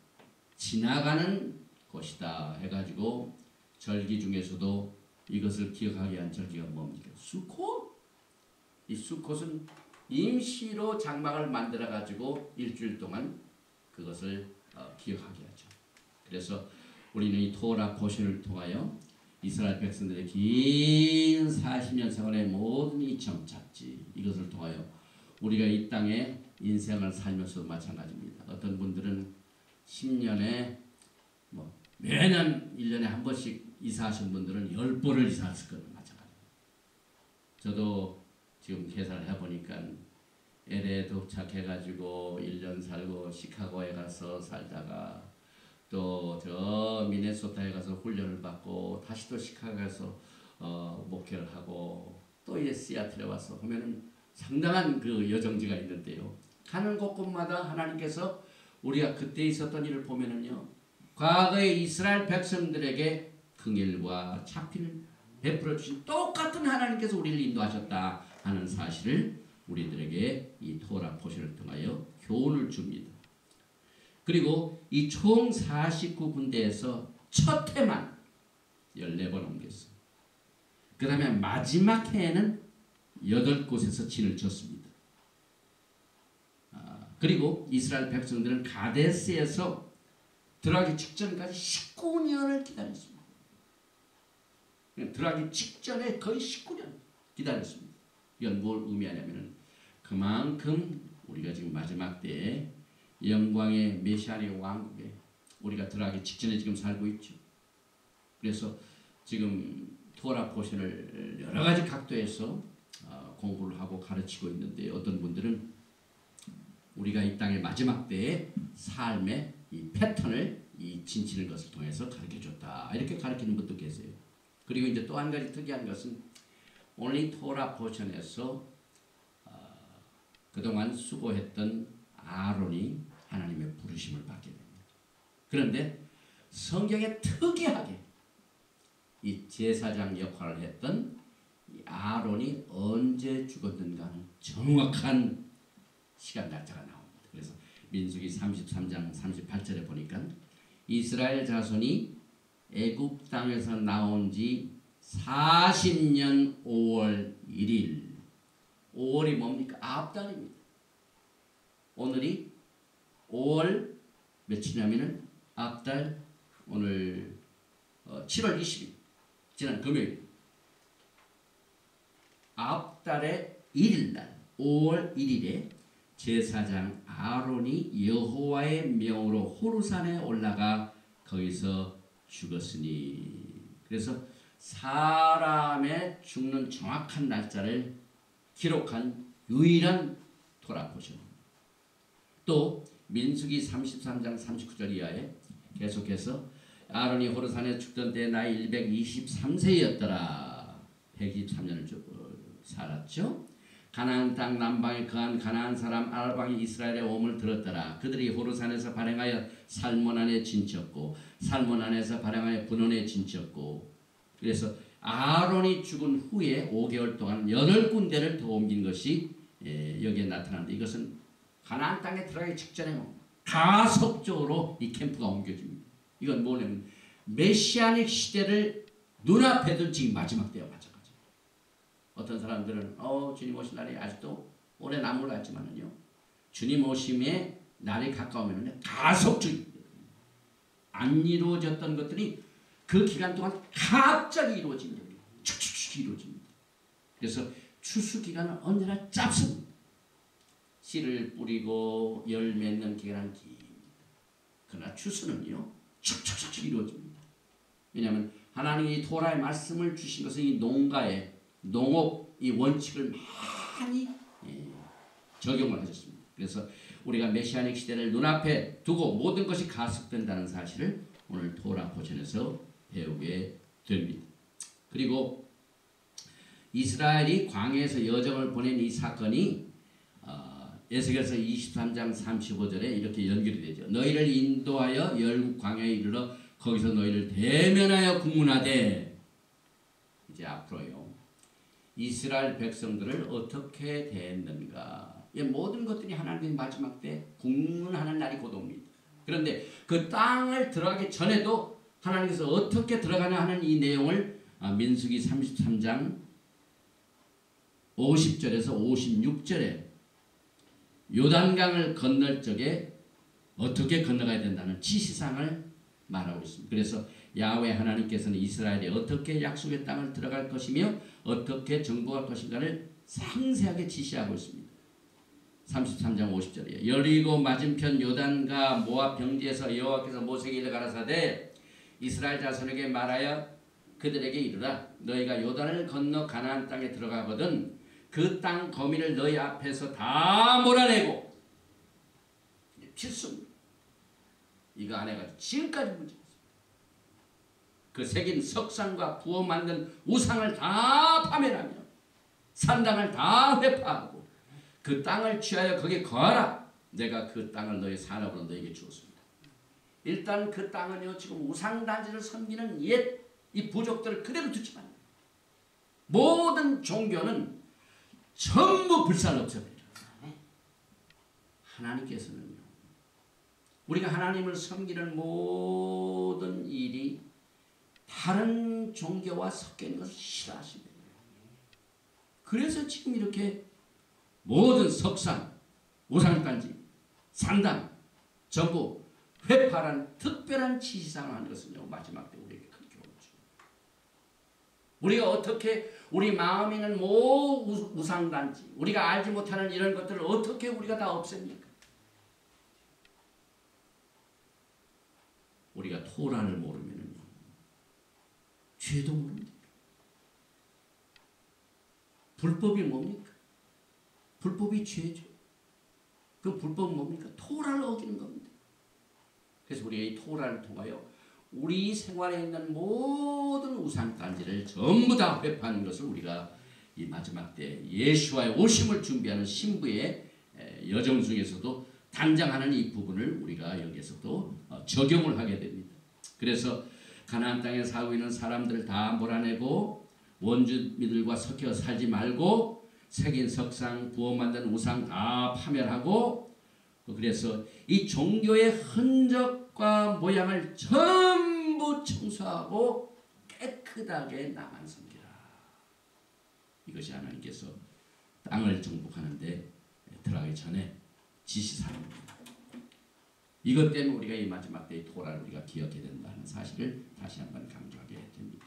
지나가는 곳이다 해가지고 절기 중에서도 이것을 기억하기 위한 절기가 뭡니까? 수콧. 이 수콧은 임시로 장막을 만들어 가지고 일주일 동안 그것을 기억하게 하죠. 그래서 우리는 이 토라 포션을 통하여 이스라엘 백성들의 긴 40년 생활의 모든 이 정착지 이것을 통하여 우리가 이 땅에 인생을 살면서도 마찬가지입니다. 어떤 분들은 10년에 매년 1년에 한 번씩 이사하신 분들은 10번을 이사했을 거는 마찬가지입니다. 저도 지금 계산을 해보니까 LA에 도착해가지고 1년 살고 시카고에 가서 살다가 또 저 미네소타에 가서 훈련을 받고 다시 또 시카고에 가서 목회를 하고 또 이제 시애틀에 와서 보면은 상당한 그 여정지가 있는데요. 가는 곳곳마다 하나님께서 우리가 그때 있었던 일을 보면은요. 과거의 이스라엘 백성들에게 긍휼과 차필을 베풀어 주신 똑같은 하나님께서 우리를 인도하셨다 하는 사실을 우리들에게 이 토라 포션을 통하여 교훈을 줍니다. 그리고 이 총 49군데에서 첫 해만 14번 옮겼어요. 그 다음에 마지막 해에는 8곳에서 진을 쳤습니다. 그리고 이스라엘 백성들은 가데스에서 들어가기 직전까지 19년을 기다렸습니다. 들어가기 직전에 거의 19년 기다렸습니다. 이건 뭘 의미하냐면은 그만큼 우리가 지금 마지막 때에 영광의 메시아의 왕국에 우리가 들어가기 직전에 지금 살고 있죠. 그래서 지금 토라 포션을 여러 가지 각도에서 공부를 하고 가르치고 있는데 어떤 분들은 우리가 이 땅의 마지막 때의 삶의 이 패턴을 이 진치는 것을 통해서 가르쳐줬다 이렇게 가르치는 분도 계세요. 그리고 이제 또 한 가지 특이한 것은 오늘 이 토라 포션에서 그동안 수고했던 아론이 하나님의 부르심을 받게 됩니다. 그런데 성경에 특이하게 이 제사장 역할을 했던 이 아론이 언제 죽었는가는 정확한 시간 날짜가 나옵니다. 그래서 민수기 33장 38절에 보니까 이스라엘 자손이 애굽 땅에서 나온 지 40년 5월 1일 5월이 뭡니까? 아합달입니다. 오늘이 5월 며칠이냐면은 앞달 오늘 7월 20일 지난 금요일 앞달의 1일날 5월 1일에 제사장 아론이 여호와의 명으로 호르산에 올라가 거기서 죽었으니. 그래서 사람의 죽는 정확한 날짜를 기록한 유일한 토라 포션. 또 민수기 33장 39절 이하에 계속해서 아론이 호르산에 죽던 때 나이 123세였더라. 123년을 살았죠. 가나안 땅 남방에 거한 가나안 사람 아르방이 이스라엘의 오음을 들었더라. 그들이 호르산에서 발행하여 살몬안에 진쳤고 살몬안에서 발행하여 분원에 진쳤고. 그래서 아론이 죽은 후에 5개월 동안 8군데를 더 옮긴 것이 여기에 나타난다. 이것은 가나안 땅에 들어가기 직전에 가속적으로 이 캠프가 옮겨집니다. 이건 뭐냐면 메시아닉 시대를 눈앞에 둔 지금 마지막 때와 마찬가지예요. 어떤 사람들은 주님 오실 날이 아직도 오래 남은 것 같지만은요, 주님 오심의 날이 가까우면 가속적으로 안 이루어졌던 것들이 그 기간 동안 갑자기 이루어집니다. 축축축 이루어집니다. 그래서 추수 기간은 언제나 짧습니다. 씨를 뿌리고 열 맺는 기간은 깁니다. 그러나 추수는요 축축축 이루어집니다. 왜냐하면 하나님이 토라의 말씀을 주신 것은 이 농가의 농업 이 원칙을 많이 적용을 하셨습니다. 그래서 우리가 메시아닉 시대를 눈앞에 두고 모든 것이 가속된다는 사실을 오늘 토라 포션에서 배우게 됩니다. 그리고 이스라엘이 광야에서 여정을 보낸 이 사건이 에스겔서 23장 35절에 이렇게 연결이 되죠. 너희를 인도하여 열국 광야에 이르러 거기서 너희를 대면하여 국문하되. 이제 앞으로요 이스라엘 백성들을 어떻게 대했는가. 이 모든 것들이 하나님의 마지막 때 국문하는 날이 곧 옵니다. 그런데 그 땅을 들어가기 전에도 하나님께서 어떻게 들어가냐 하는 이 내용을 민수기 33장 50절에서 56절에 요단강을 건널 적에 어떻게 건너가야 된다는 지시사항을 말하고 있습니다. 그래서 야훼 하나님께서는 이스라엘이 어떻게 약속의 땅을 들어갈 것이며 어떻게 정복할 것인가를 상세하게 지시하고 있습니다. 33장 50절이에요. 여리고 맞은편 요단과 모압 평지에서 여호와께서 모세에게 이르 가라사대 이스라엘 자손에게 말하여 그들에게 이르라. 너희가 요단을 건너 가나안 땅에 들어가거든 그 땅 거민을 너희 앞에서 다 몰아내고. 필수입니다. 이거 안 해가지고 지금까지 문제가 있습니다. 그 새긴 석상과 부어 만든 우상을 다 파멸하며 산당을 다 회파하고 그 땅을 취하여 거기에 거하라. 내가 그 땅을 너희 산업으로 너에게 주었습니다. 일단 그 땅은요 지금 우상단지를 섬기는 옛 이 부족들을 그대로 두지 말아요. 모든 종교는 전부 불살 없애버려요. 하나님께서는요 우리가 하나님을 섬기는 모든 일이 다른 종교와 섞여 있는 것을 싫어하십니다. 그래서 지금 이렇게 모든 석상, 우상단지, 산당 전부 회파란 특별한 지시사항을 하는 것은요 마지막 때 우리에게 큰 교훈을 줍니다. 우리가 어떻게 우리 마음에 있는 모든 우상단지 우리가 알지 못하는 이런 것들을 어떻게 우리가 다 없앱니까? 우리가 토라를 모르면은요 죄도 모릅니다. 불법이 뭡니까? 불법이 죄죠. 그 불법은 뭡니까? 토라를 어기는 겁니다. 그래서 우리가 이 토라를 통하여 우리 생활에 있는 모든 우상단지를 전부 다 회파하는 것을 우리가 이 마지막 때 예수와의 오심을 준비하는 신부의 여정 중에서도 단장하는 이 부분을 우리가 여기에서도 적용을 하게 됩니다. 그래서 가나안 땅에 살고 있는 사람들을 다 몰아내고 원주민들과 섞여 살지 말고 새긴 석상 부어 만든 우상 다 파멸하고 그래서 이 종교의 흔적과 모양을 전부 청소하고 깨끗하게 나만 섬기라. 이것이 하나님께서 땅을 정복하는 데 들어가기 전에 지시사항입니다. 이것 때문에 우리가 이 마지막 때의 토라를 우리가 기억해야 된다는 사실을 다시 한번 강조하게 됩니다.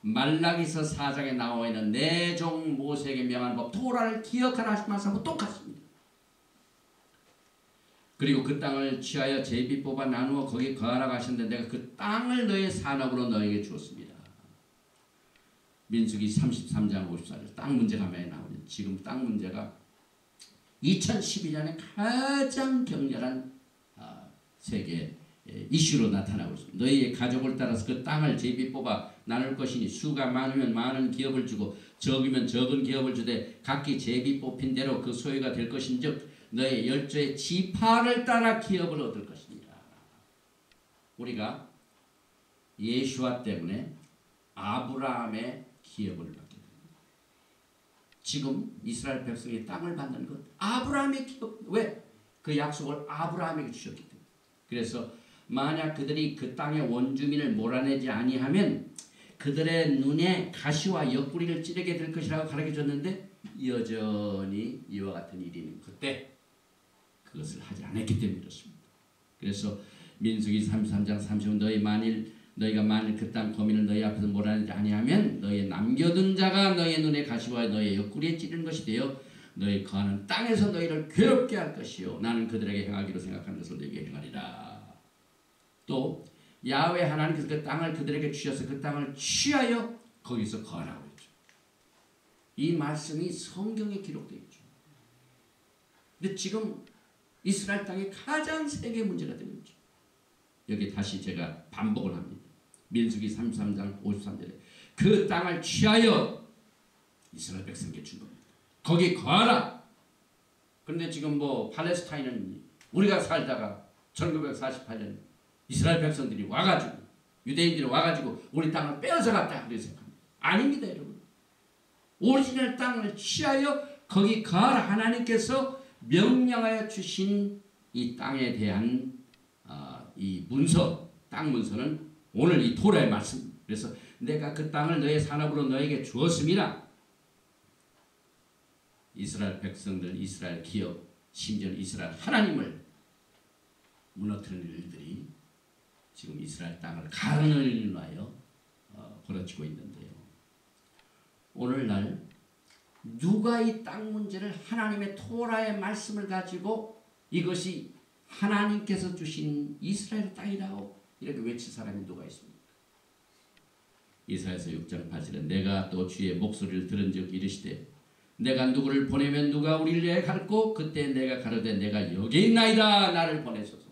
말라기서 4장에 나와 있는 내 종 모세에게 명한 법 토라를 기억하라 하신 말씀하고 똑같습니다. 그리고 그 땅을 취하여 제비 뽑아 나누어 거기 거하라고 하셨는데 내가 그 땅을 너의 산업으로 너에게 주었습니다. 민수기 33장 54절 땅 문제가 많이 나오죠. 지금 땅 문제가 2012년에 가장 격렬한 세계 이슈로 나타나고 있습니다. 너희의 가족을 따라서 그 땅을 제비 뽑아 나눌 것이니 수가 많으면 많은 기업을 주고 적으면 적은 기업을 주되 각기 제비 뽑힌 대로 그 소유가 될 것인즉 너의 열조의 지파를 따라 기업을 얻을 것이니라. 우리가 예수와 때문에 아브라함의 기업을 받게 됩니다. 지금 이스라엘 백성이 땅을 받는 것 아브라함의 기업. 왜? 그 약속을 아브라함에게 주셨기 때문에. 그래서 만약 그들이 그 땅의 원주민을 몰아내지 아니하면 그들의 눈에 가시와 옆구리를 찌르게 될 것이라고 가르쳐줬는데 여전히 이와 같은 일이 있는 그때 그것을 하지 않았기 때문에 그렇습니다. 그래서 민수기 33장 30분 너희가 만일 그 땅 거민을 너희 앞에서 몰아내지 아니하면 너희의 남겨둔 자가 너희의 눈에 가시와 너희의 옆구리에 찌르는 것이 되어 너희 거하는 땅에서 너희를 괴롭게 할 것이요 나는 그들에게 행하기로 생각하는 것을 너희에게 행하리라. 또 야훼 하나님께서 그 땅을 그들에게 주셔서 그 땅을 취하여 거기서 거하라고 했죠. 이 말씀이 성경에 기록되어 있죠. 근데 지금 이스라엘 땅이 가장 세계 문제가 되는 거죠. 여기 다시 제가 반복을 합니다. 민수기 33장 53절에 그 땅을 취하여 이스라엘 백성에게 준 겁니다. 거기 거하라. 그런데 지금 팔레스타인은 우리가 살다가 1948년 이스라엘 백성들이 와가지고 유대인들이 와가지고 우리 땅을 빼앗아 갔다 그렇게 생각합니다. 아닙니다, 여러분. 오리지널 땅을 취하여 거기 거하라. 하나님께서 명령하여 주신 이 땅에 대한 이 문서, 땅 문서는 오늘 이 토라의 말씀. 그래서 내가 그 땅을 너의 산업으로 너에게 주었습니다. 이스라엘 백성들, 이스라엘 기업, 심지어 이스라엘 하나님을 무너뜨리는 일들이 지금 이스라엘 땅을 가르는 일을 위하여 벌어지고 있는데요. 오늘날 누가 이 땅 문제를 하나님의 토라의 말씀을 가지고 이것이 하나님께서 주신 이스라엘 땅이라고 이렇게 외칠 사람이 누가 있습니까? 이사야서 6장 8절에 내가 또 주의 목소리를 들은 적 이르시되 내가 누구를 보내면 누가 우리를 위하여 갈고 그때 내가 가로되 내가 여기 있나이다 나를 보내소서.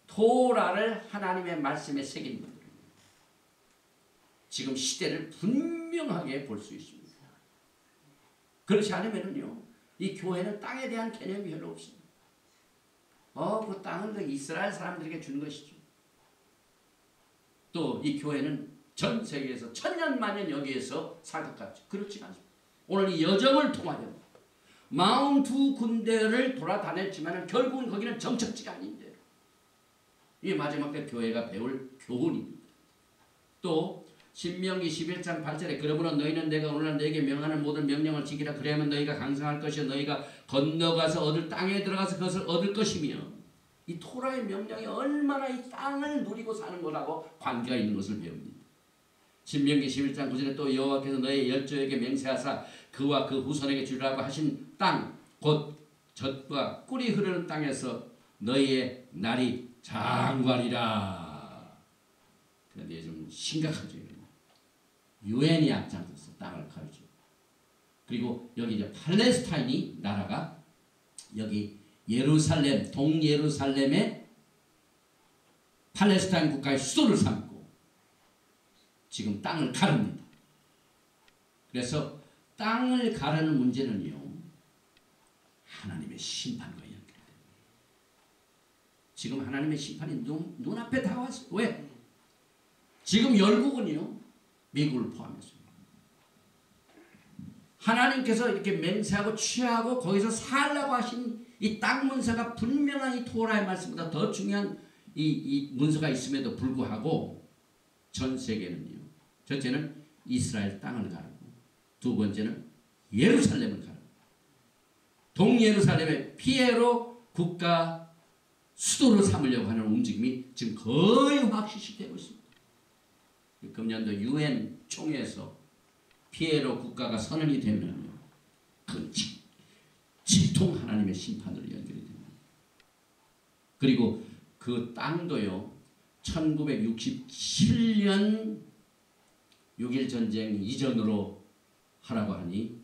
토라를 하나님의 말씀에 새긴 분들 지금 시대를 분명하게 볼 수 있습니다. 그렇지 않으면요 이 교회는 땅에 대한 개념이 별로 없습니다. 그 땅은 이스라엘 사람들에게 준 것이죠. 또 이 교회는 전 세계에서 천년만년 여기에서 살 것 같죠. 그렇지 않습니다. 오늘 이 여정을 통하여 42군데를 돌아다녔지만 결국은 거기는 정착지가 아닌데 이 마지막 때 교회가 배울 교훈입니다. 또 신명기 11장 8절에 그러므로 너희는 내가 오늘날 너에게 명하는 모든 명령을 지키라. 그래야만 너희가 강성할 것이요 너희가 건너가서 얻을 땅에 들어가서 그것을 얻을 것이며 이 토라의 명령이 얼마나 이 땅을 누리고 사는 거라고 관계가 있는 것을 배웁니다. 신명기 11장 9절에 또 여호와께서 너희 열조에게 맹세하사 그와 그 후손에게 주라고 하신 땅 곧 젖과 꿀이 흐르는 땅에서 너희의 날이 장관이라. 그런데 좀 심각하죠. 유엔이 앞장서서 땅을 가르쳐. 그리고 여기 이제 팔레스타인이 나라가 여기 예루살렘 동예루살렘의 팔레스타인 국가의 수도를 삼고 지금 땅을 가릅니다. 그래서 땅을 가르는 문제는요 하나님의 심판과 연결돼요. 지금 하나님의 심판이 눈앞에 다가왔어요. 왜? 지금 열국은요 미국을 포함해서 하나님께서 이렇게 맹세하고 취하고 거기서 살라고 하신 이 땅 문서가 분명한 이 토라의 말씀보다 더 중요한 이 문서가 있음에도 불구하고 전 세계는요 첫째는 이스라엘 땅을 가르고 두 번째는 예루살렘을 가르고 동예루살렘의 피에로 국가 수도로 삼으려고 하는 움직임이 지금 거의 확실시되고 있습니다. 금년도 UN 총회에서 피에로 국가가 선언이 되면요, 그 직통 하나님의 심판으로 연결이 됩니다. 그리고 그 땅도요, 1967년 6.1 전쟁 이전으로 하라고 하니,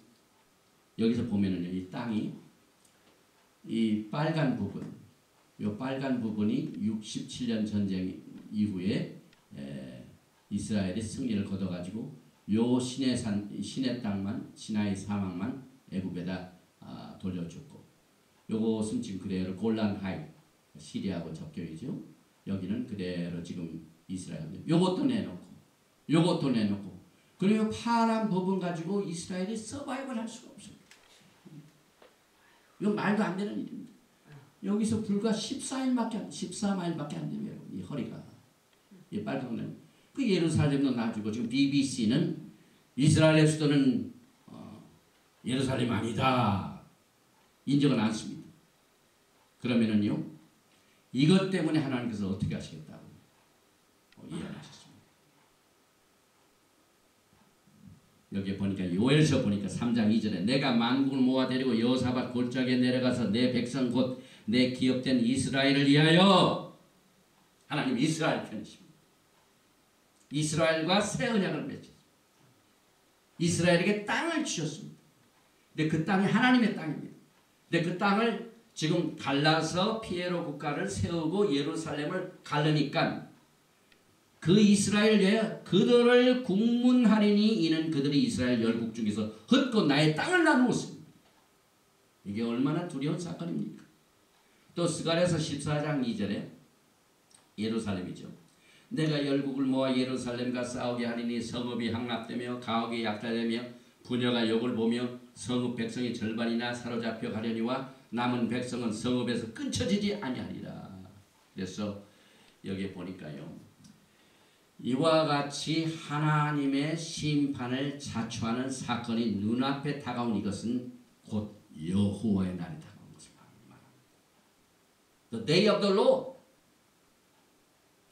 여기서 보면은요, 이 땅이 이 빨간 부분, 이 빨간 부분이 67년 전쟁 이후에 이스라엘이 승리를 거둬가지고 요 시내 땅만, 시나이 사막만 애굽에다 돌려줬고, 요것은 지금 그대로 골란 하이, 시리아하고 접경이죠. 여기는 그대로 지금 이스라엘. 요것도 내놓고, 그리고 파란 부분 가지고 이스라엘이 서바이벌 할 수가 없어요. 이건 말도 안 되는 일입니다. 여기서 불과 14마일밖에 안 되면 이 허리가, 이 빨강은 그 예루살렘도 놔주고, 지금 BBC는 이스라엘의 수도는 예루살렘 아니다 인정은 않습니다. 그러면은요, 이것 때문에 하나님께서 어떻게 하시겠다고 예언하셨습니다. 여기 보니까 요엘서 보니까 3장 2절에 내가 만국을 모아 데리고 여호사밧 골짜기에 내려가서 내 백성 곧 내 기업된 이스라엘을 위하여, 하나님 이스라엘 편이십니다. 이스라엘과 새 언약을 맺었습니다. 이스라엘에게 땅을 주셨습니다. 근데 그 땅이 하나님의 땅입니다. 근데 그 땅을 지금 갈라서 피에로 국가를 세우고 예루살렘을 가르니까 그 이스라엘 외에 그들을 국문하리니 이는 그들이 이스라엘 열국 중에서 헛고 나의 땅을 나누었습니다. 이게 얼마나 두려운 사건입니까? 또 스가랴서 14장 2절에 예루살렘이죠. 내가 열국을 모아 예루살렘과 싸우게 하리니 성읍이 함락되며 가옥이 약탈되며 부녀가 욕을 보며 성읍 백성이 절반이나 사로잡혀 가려니와 남은 백성은 성읍에서 끊쳐지지 아니하리라. 그래서 여기 보니까요, 이와 같이 하나님의 심판을 자초하는 사건이 눈앞에 다가온 이것은 곧 여호와의 날이 다가온 것을 말합니다. The day of the Lord,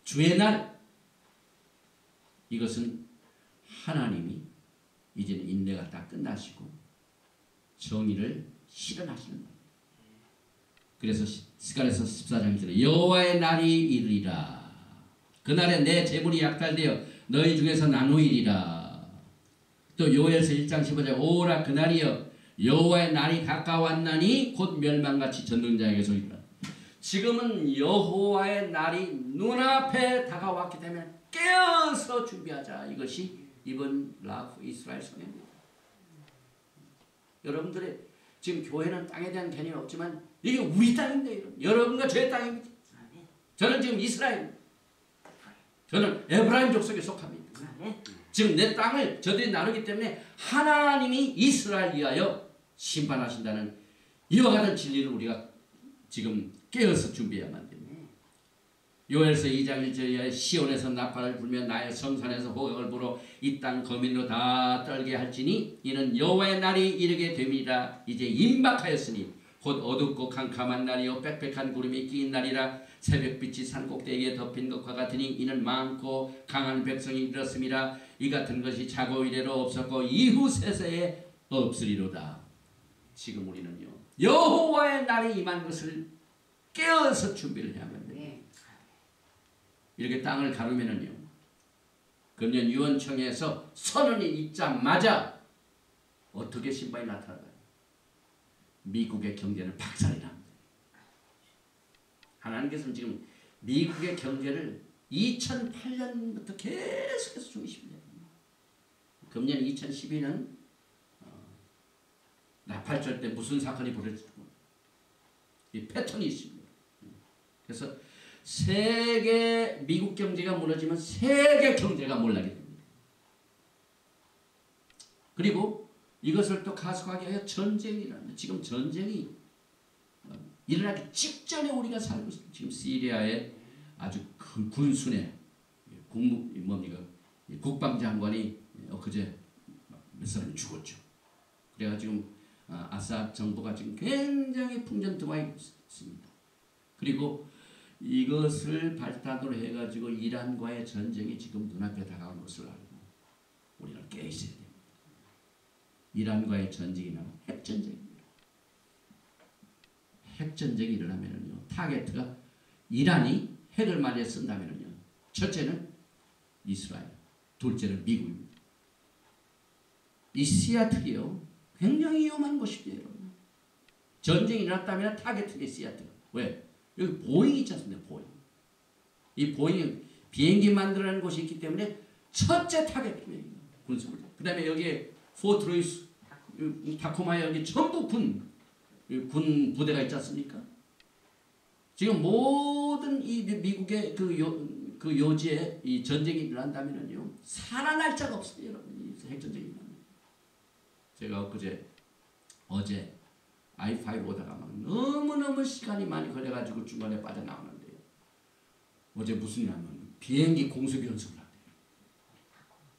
주의 날. 이것은 하나님이 이제는 인내가 다 끝나시고 정의를 실현하시는 겁니다. 그래서 스가랴서 14장 1절에 여호와의 날이 이르리라. 그날에 내 재물이 약탈되어 너희 중에서 나누이리라. 또 요엘서 1장 15절 오라 그날이여 여호와의 날이 가까웠나니 곧 멸망같이 전능자에게서 이르라. 지금은 여호와의 날이 눈앞에 다가왔기 때문에 깨어서 준비하자. 이것이 이번 라프 이스라엘 성회입니다. 여러분들의 지금 교회는 땅에 대한 개념이 없지만 이게 우리 땅인데, 여러분과 저의 땅입니다. 저는 지금 이스라엘입니다. 저는 에브라임 족속에 속합니다. 지금 내 땅을 저들이 나누기 때문에 하나님이 이스라엘 위하여 심판하신다는 이와 같은 진리를 우리가 지금 깨어서 준비해야만 됩니다. 요엘서 2장 1절에 시온에서 나팔을 불며 나의 성산에서 호각을 불어 이 땅 거민으로 다 떨게 할지니 이는 여호와의 날이 이르게 됨이라. 이제 임박하였으니 곧 어둡고 캄캄한 날이요 빽빽한 구름이 끼인 날이라. 새벽빛이 산꼭대기에 덮인 것과 같으니 이는 많고 강한 백성이 일었음이라. 이 같은 것이 자고 이래로 없었고 이후 세세에 없으리로다. 지금 우리는요, 여호와의 날이 임한 것을 깨어서 준비를 해야만 됩니다. 이렇게 땅을 가르면은요, 금년 유언청에서 선언이 있자마자 어떻게 심판이 나타날까요? 미국의 경제는 박살이 납니다. 하나님께서는 지금 미국의 경제를 2008년부터 계속해서 중심이에요. 금년 2012년 나팔절 때 무슨 사건이 벌어질지 이 패턴이 있습니다. 그래서 세계 미국 경제가 무너지면 세계 경제가 몰락이 됩니다. 그리고 이것을 또 가속하게 하여 전쟁이 일어납니다. 지금 전쟁이 일어나기 직전에 우리가 살고 있습니다. 지금 시리아의 아주 군순의 국방장관이 엊그제 몇 사람이 죽었죠. 그래가 지금 아사드 정부가 지금 굉장히 풍전등화해 있습니다. 그리고 이것을 발단으로 해가지고 이란과의 전쟁이 지금 눈앞에 다가온 것을 알고 우리는 깨 있어야 됩니다. 이란과의 전쟁이란 핵전쟁입니다. 핵전쟁이 일어나면요, 타겟가 이란이 핵을 만약에 쓴다면요, 첫째는 이스라엘, 둘째는 미국입니다. 이 시애틀이요, 굉장히 위험한 곳입니다, 여러분. 전쟁이 일어났다면 타겟이 시애틀. 왜? 여기 보잉이 있지 않습니까? 보잉. 이 보잉 비행기 만들어내는 곳이 있기 때문에 첫째 타겟입니다. 군수부대. 그 다음에 여기에 포트 루이스, 타코마에 여기 전부 군 부대가 있지 않습니까? 지금 모든 이 미국의 그 요지에 이 전쟁이 일어난다면요, 살아날 자가 없습니다, 여러분. 이 핵전쟁이 일어나면. 제가 어제 I5 오다가 막 너무너무 시간이 많이 걸려가지고 중간에 빠져나오는데요. 어제 무슨 일이냐면 비행기 공습 연습을 한대요.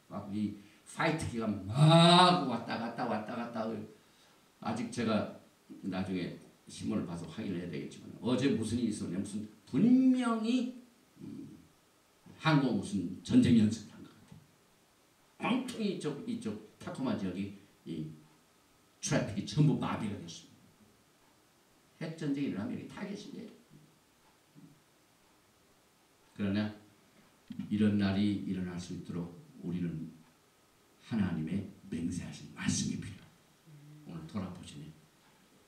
막 이 파이트기가 막 왔다 갔다. 아직 제가 나중에 신문을 봐서 확인을 해야 되겠지만 어제 무슨 일이 있었냐면 무슨 분명히 항공 무슨 전쟁 연습을 한 것 같아요. 엉뚱히 이쪽 타코마 지역이 이 트래픽이 전부 마비가 됐습니다. 핵전쟁이 일어나면 이게 타겟이에요. 그러나 이런 날이 일어날 수 있도록 우리는 하나님의 맹세하신 말씀이 필요해요. 오늘 돌아보시면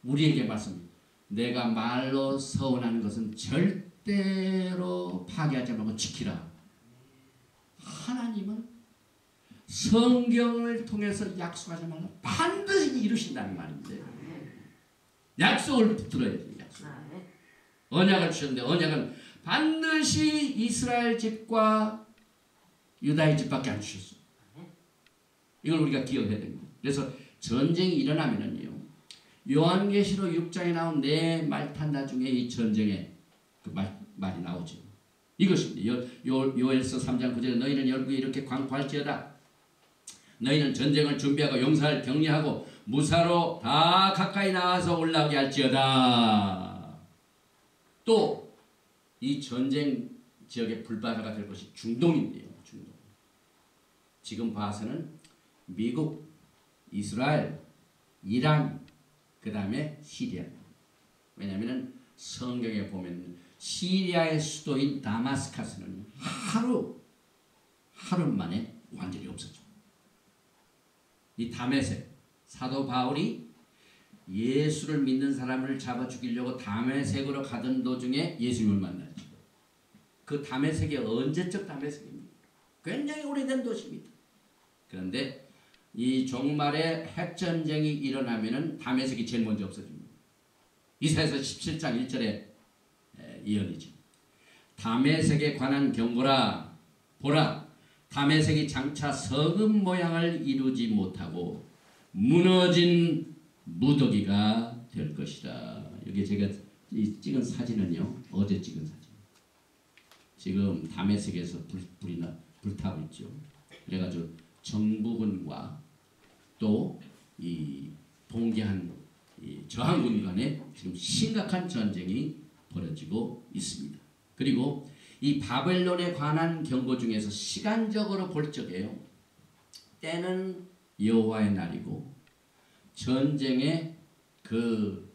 우리에게 말씀, 내가 말로 서운하는 것은 절대로 파괴하지 말고 지키라. 하나님은 성경을 통해서 약속하지 말고 반드시 이루신다는 말입니다. 약속을 붙들어야지. 약속. 언약을 주셨는데 언약은 반드시 이스라엘 집과 유다의 집밖에 안 주셨어요. 이걸 우리가 기억해야 됩니다. 그래서 전쟁이 일어나면은요, 요한계시록 6장에 나온 네 말 탄다 중에 이 전쟁의 그 말이 나오죠. 이것입니다. 요엘서 3장 9절에 너희는 열국에 이렇게 광포할지어다. 너희는 전쟁을 준비하고 용사를 격려하고 무사로 다 가까이 나와서 올라오게 할지어다. 또 이 전쟁 지역의 불바다가 될 것이 중동인데요. 중동. 지금 봐서는 미국, 이스라엘, 이란, 그 다음에 시리아. 왜냐하면 성경에 보면 시리아의 수도인 다마스커스는 하루 만에 완전히 없어져. 이 다메섹, 사도 바울이 예수를 믿는 사람을 잡아 죽이려고 다메섹으로 가던 도중에 예수님을 만났죠. 그 다메섹이 언제적 다메섹입니까? 굉장히 오래된 도시입니다. 그런데 이 종말에 핵전쟁이 일어나면은 다메섹이 제일 먼저 없어집니다. 이사야서 17장 1절에 예언이죠. 다메섹에 관한 경고라. 보라, 다메섹이 장차 성읍 모양을 이루지 못하고 무너진 무더기가 될 것이다. 여기 제가 찍은 사진은요, 어제 찍은 사진. 지금 다메섹에서 불타고 있죠. 그래가지고 정부군과 또 이 봉기한 이 저항군 간에 지금 심각한 전쟁이 벌어지고 있습니다. 그리고 이 바벨론에 관한 경고 중에서 시간적으로 볼 적에요, 때는 여호와의 날이고 전쟁의 그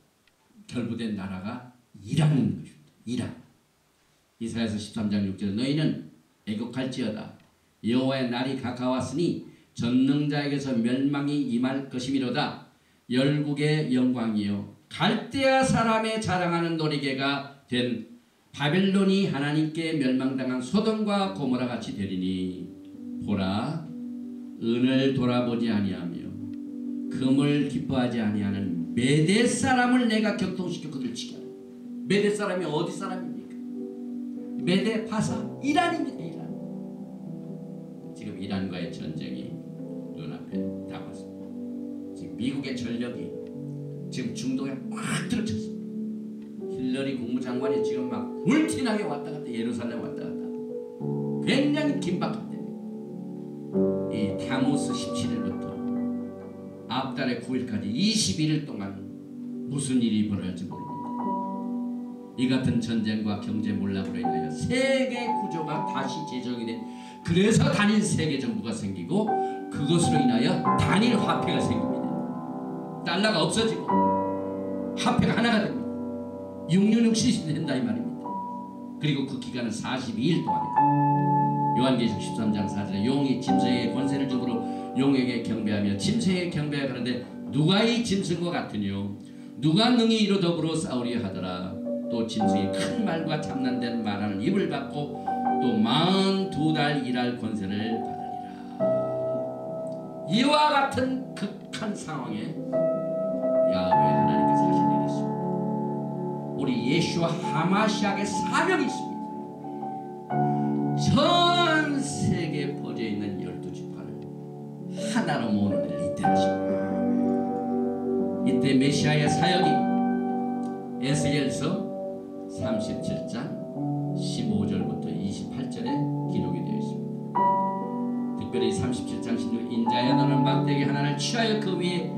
결부된 나라가 이란인 것입니다. 이란. 이사야서 13장 6절에 너희는 애곡할지어다. 여호와의 날이 가까웠으니 전능자에게서 멸망이 임할 것이미로다. 열국의 영광이요 갈대아 사람의 자랑하는 놀이개가 된 바벨론이 하나님께 멸망당한 소돔과 고모라 같이 되리니 보라, 은을 돌아보지 아니하며 금을 기뻐하지 아니하는 메대 사람을 내가 격통시켜 그들 치게 하라. 메대 사람이 어디 사람입니까? 메대 파사 이란입니다. 이란. 지금 이란과의 전쟁이 눈앞에 다가왔습니다. 지금 미국의 전력이 지금 중동에 확 들어쳤습니다. 힐러리 국무장관이 지금 막 물티나게 왔다 갔다 예루살렘 왔다 갔다 굉장히 긴박한데 이 타무스 17일부터 앞달의 9일까지 21일 동안 무슨 일이 벌어질지 모릅니다. 이 같은 전쟁과 경제 몰락으로 인하여 세계 구조가 다시 재정이 된, 그래서 단일 세계 정부가 생기고 그것으로 인하여 단일 화폐가 생깁니다. 달러가 없어지고 화폐가 하나가 됩니다. 666 시스템이 된다 이 말입니다. 그리고 그 기간은 42일 동안입니다. 요한계시록 13장 4절에 용이 짐승에게 권세를 주므로 용에게 경배하며 짐승에게 경배하는데 누가 이 짐승과 같으뇨? 누가 능히 이로 더불어 싸우려 하더라. 또 짐승이 큰 말과 장난된 말하는 입을 받고 또 42달 일할 권세를 받으리라. 이와 같은 극한 상황에 야훼 하나님께서 하신 일이 있습니다. 우리 예수와 하마시아의 사명이 있습니다. 전 세계에 퍼져 있는 12지파를 하나로 모으는 일을 이때 하십니다. 이때 메시아의 사역이 에스겔서 37장 15절부터 28절에 기록이 되어 있습니다. 특별히 37장 16절 인자야 너는 막대기 하나를 취하여 그 위에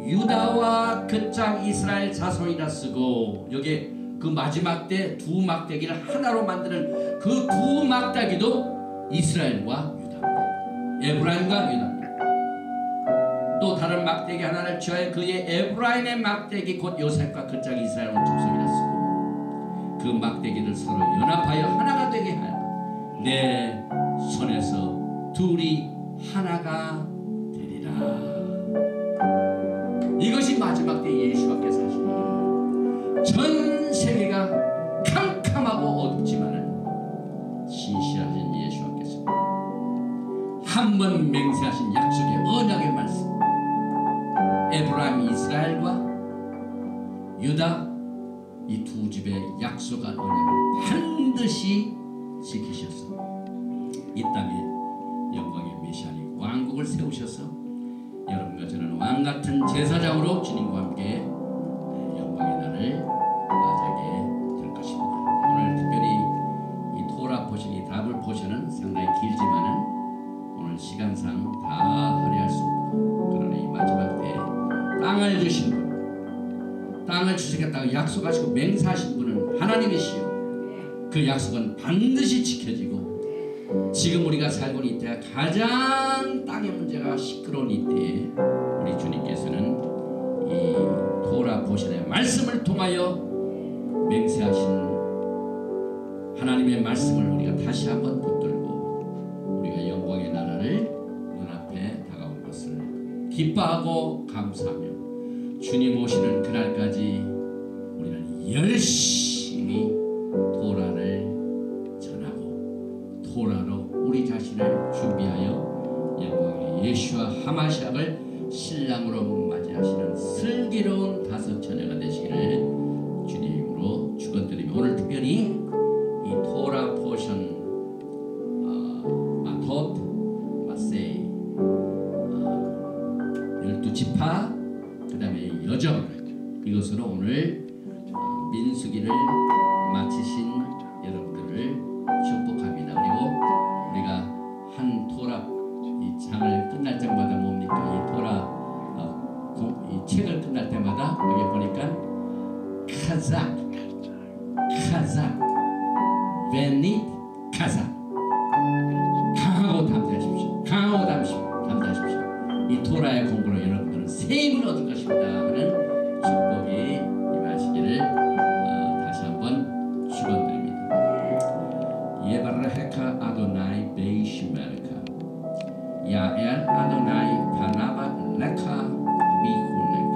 유다와 그 짝 이스라엘 자손이라 쓰고, 여기에 그 마지막 때 두 막대기를 하나로 만드는 그 두 막대기도 이스라엘과 유다입니다. 에브라임과 유다입니다. 또 다른 막대기 하나를 취하여 그의 에브라임의 막대기 곧 요셉과 그 짝 이스라엘 온 족속이라 쓰고 그 막대기를 서로 연합하여 하나가 되게 하여 내 손에서 둘이 하나가 되리라. 이것이 마지막 때 예수께서 하신 일입니다. 전 세계가 캄캄하고 어둡지만은 신실하신 예수께서 한 번 맹세하신 약속의 언약의 말씀, 에브라임 이스라엘과 유다 이 두 집의 약속한 언약을 반드시 지키셔서 이 땅에 영광의 메시아니 왕국을 세우셔서 여러분과 저는 왕같은 제사장으로 주님과 함께 영광의 날을 맞이하게 될 것입니다. 오늘 특별히 이 토라 포션, 이 다블 포션은 상당히 길지만은 오늘 시간상 다 할애할 수 없고, 그러나 이 마지막 때 땅을 주신 분, 땅을 주시겠다고 약속하시고 맹세하신 분은 하나님이시요 그 약속은 반드시 지켜지고, 지금 우리가 살고 있는 이때가 가장 땅의 문제가 시끄러운 이때에 우리 주님께서는 이 토라 보신의 말씀을 통하여 맹세하신 하나님의 말씀을 우리가 다시 한번 붙들고 우리가 영광의 나라를 눈앞에 다가온 것을 기뻐하고 감사하며 주님 오시는 그날까지 우리는 열심히 토라를 전하고 토라로 우리 자신을 준비하여 영광의 예수와 하마시아를 신랑으로 맞이하시는 슬기로운 다섯 처녀가 되시기를 주님으로 축원드리며, 오늘 특별히 이 토라 포션 마톳 마세이 12지파 그 다음에 여정, 이것으로 오늘 민수기를 마치신 여러분들을 축복합니다. 그리고 우리가 한 토라 이 장을 끝날 때마다 뭡니까? 이 토라 이 책을 끝날 때마다 여기 보니까 카작 베닛 카작, 강하고 담대하십시오. 강하고 담대하십시오. 이 토라의 공부로 여러분들은 새 힘을 얻을 것입니다 하는 축복이 임하시기를 다시 한번 축원드립니다. 예바르헤카 아도나이 베이시멜카 야엘 아도나이 바나바 레카 미후레카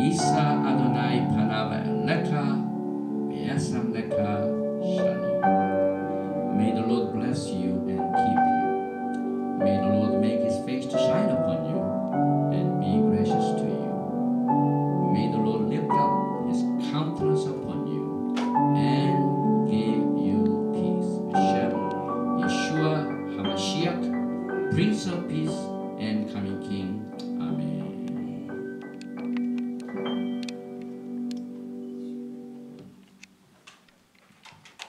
이사 아도나이 바나바 레카 베야삼 레카 샬롬. May the Lord bless you and keep you. May the Lord make his face to shine upon you and be gracious to you. May the Lord lift up his countenance upon you and give you peace. Hashem, Yeshua HaMashiach, Prince of Peace,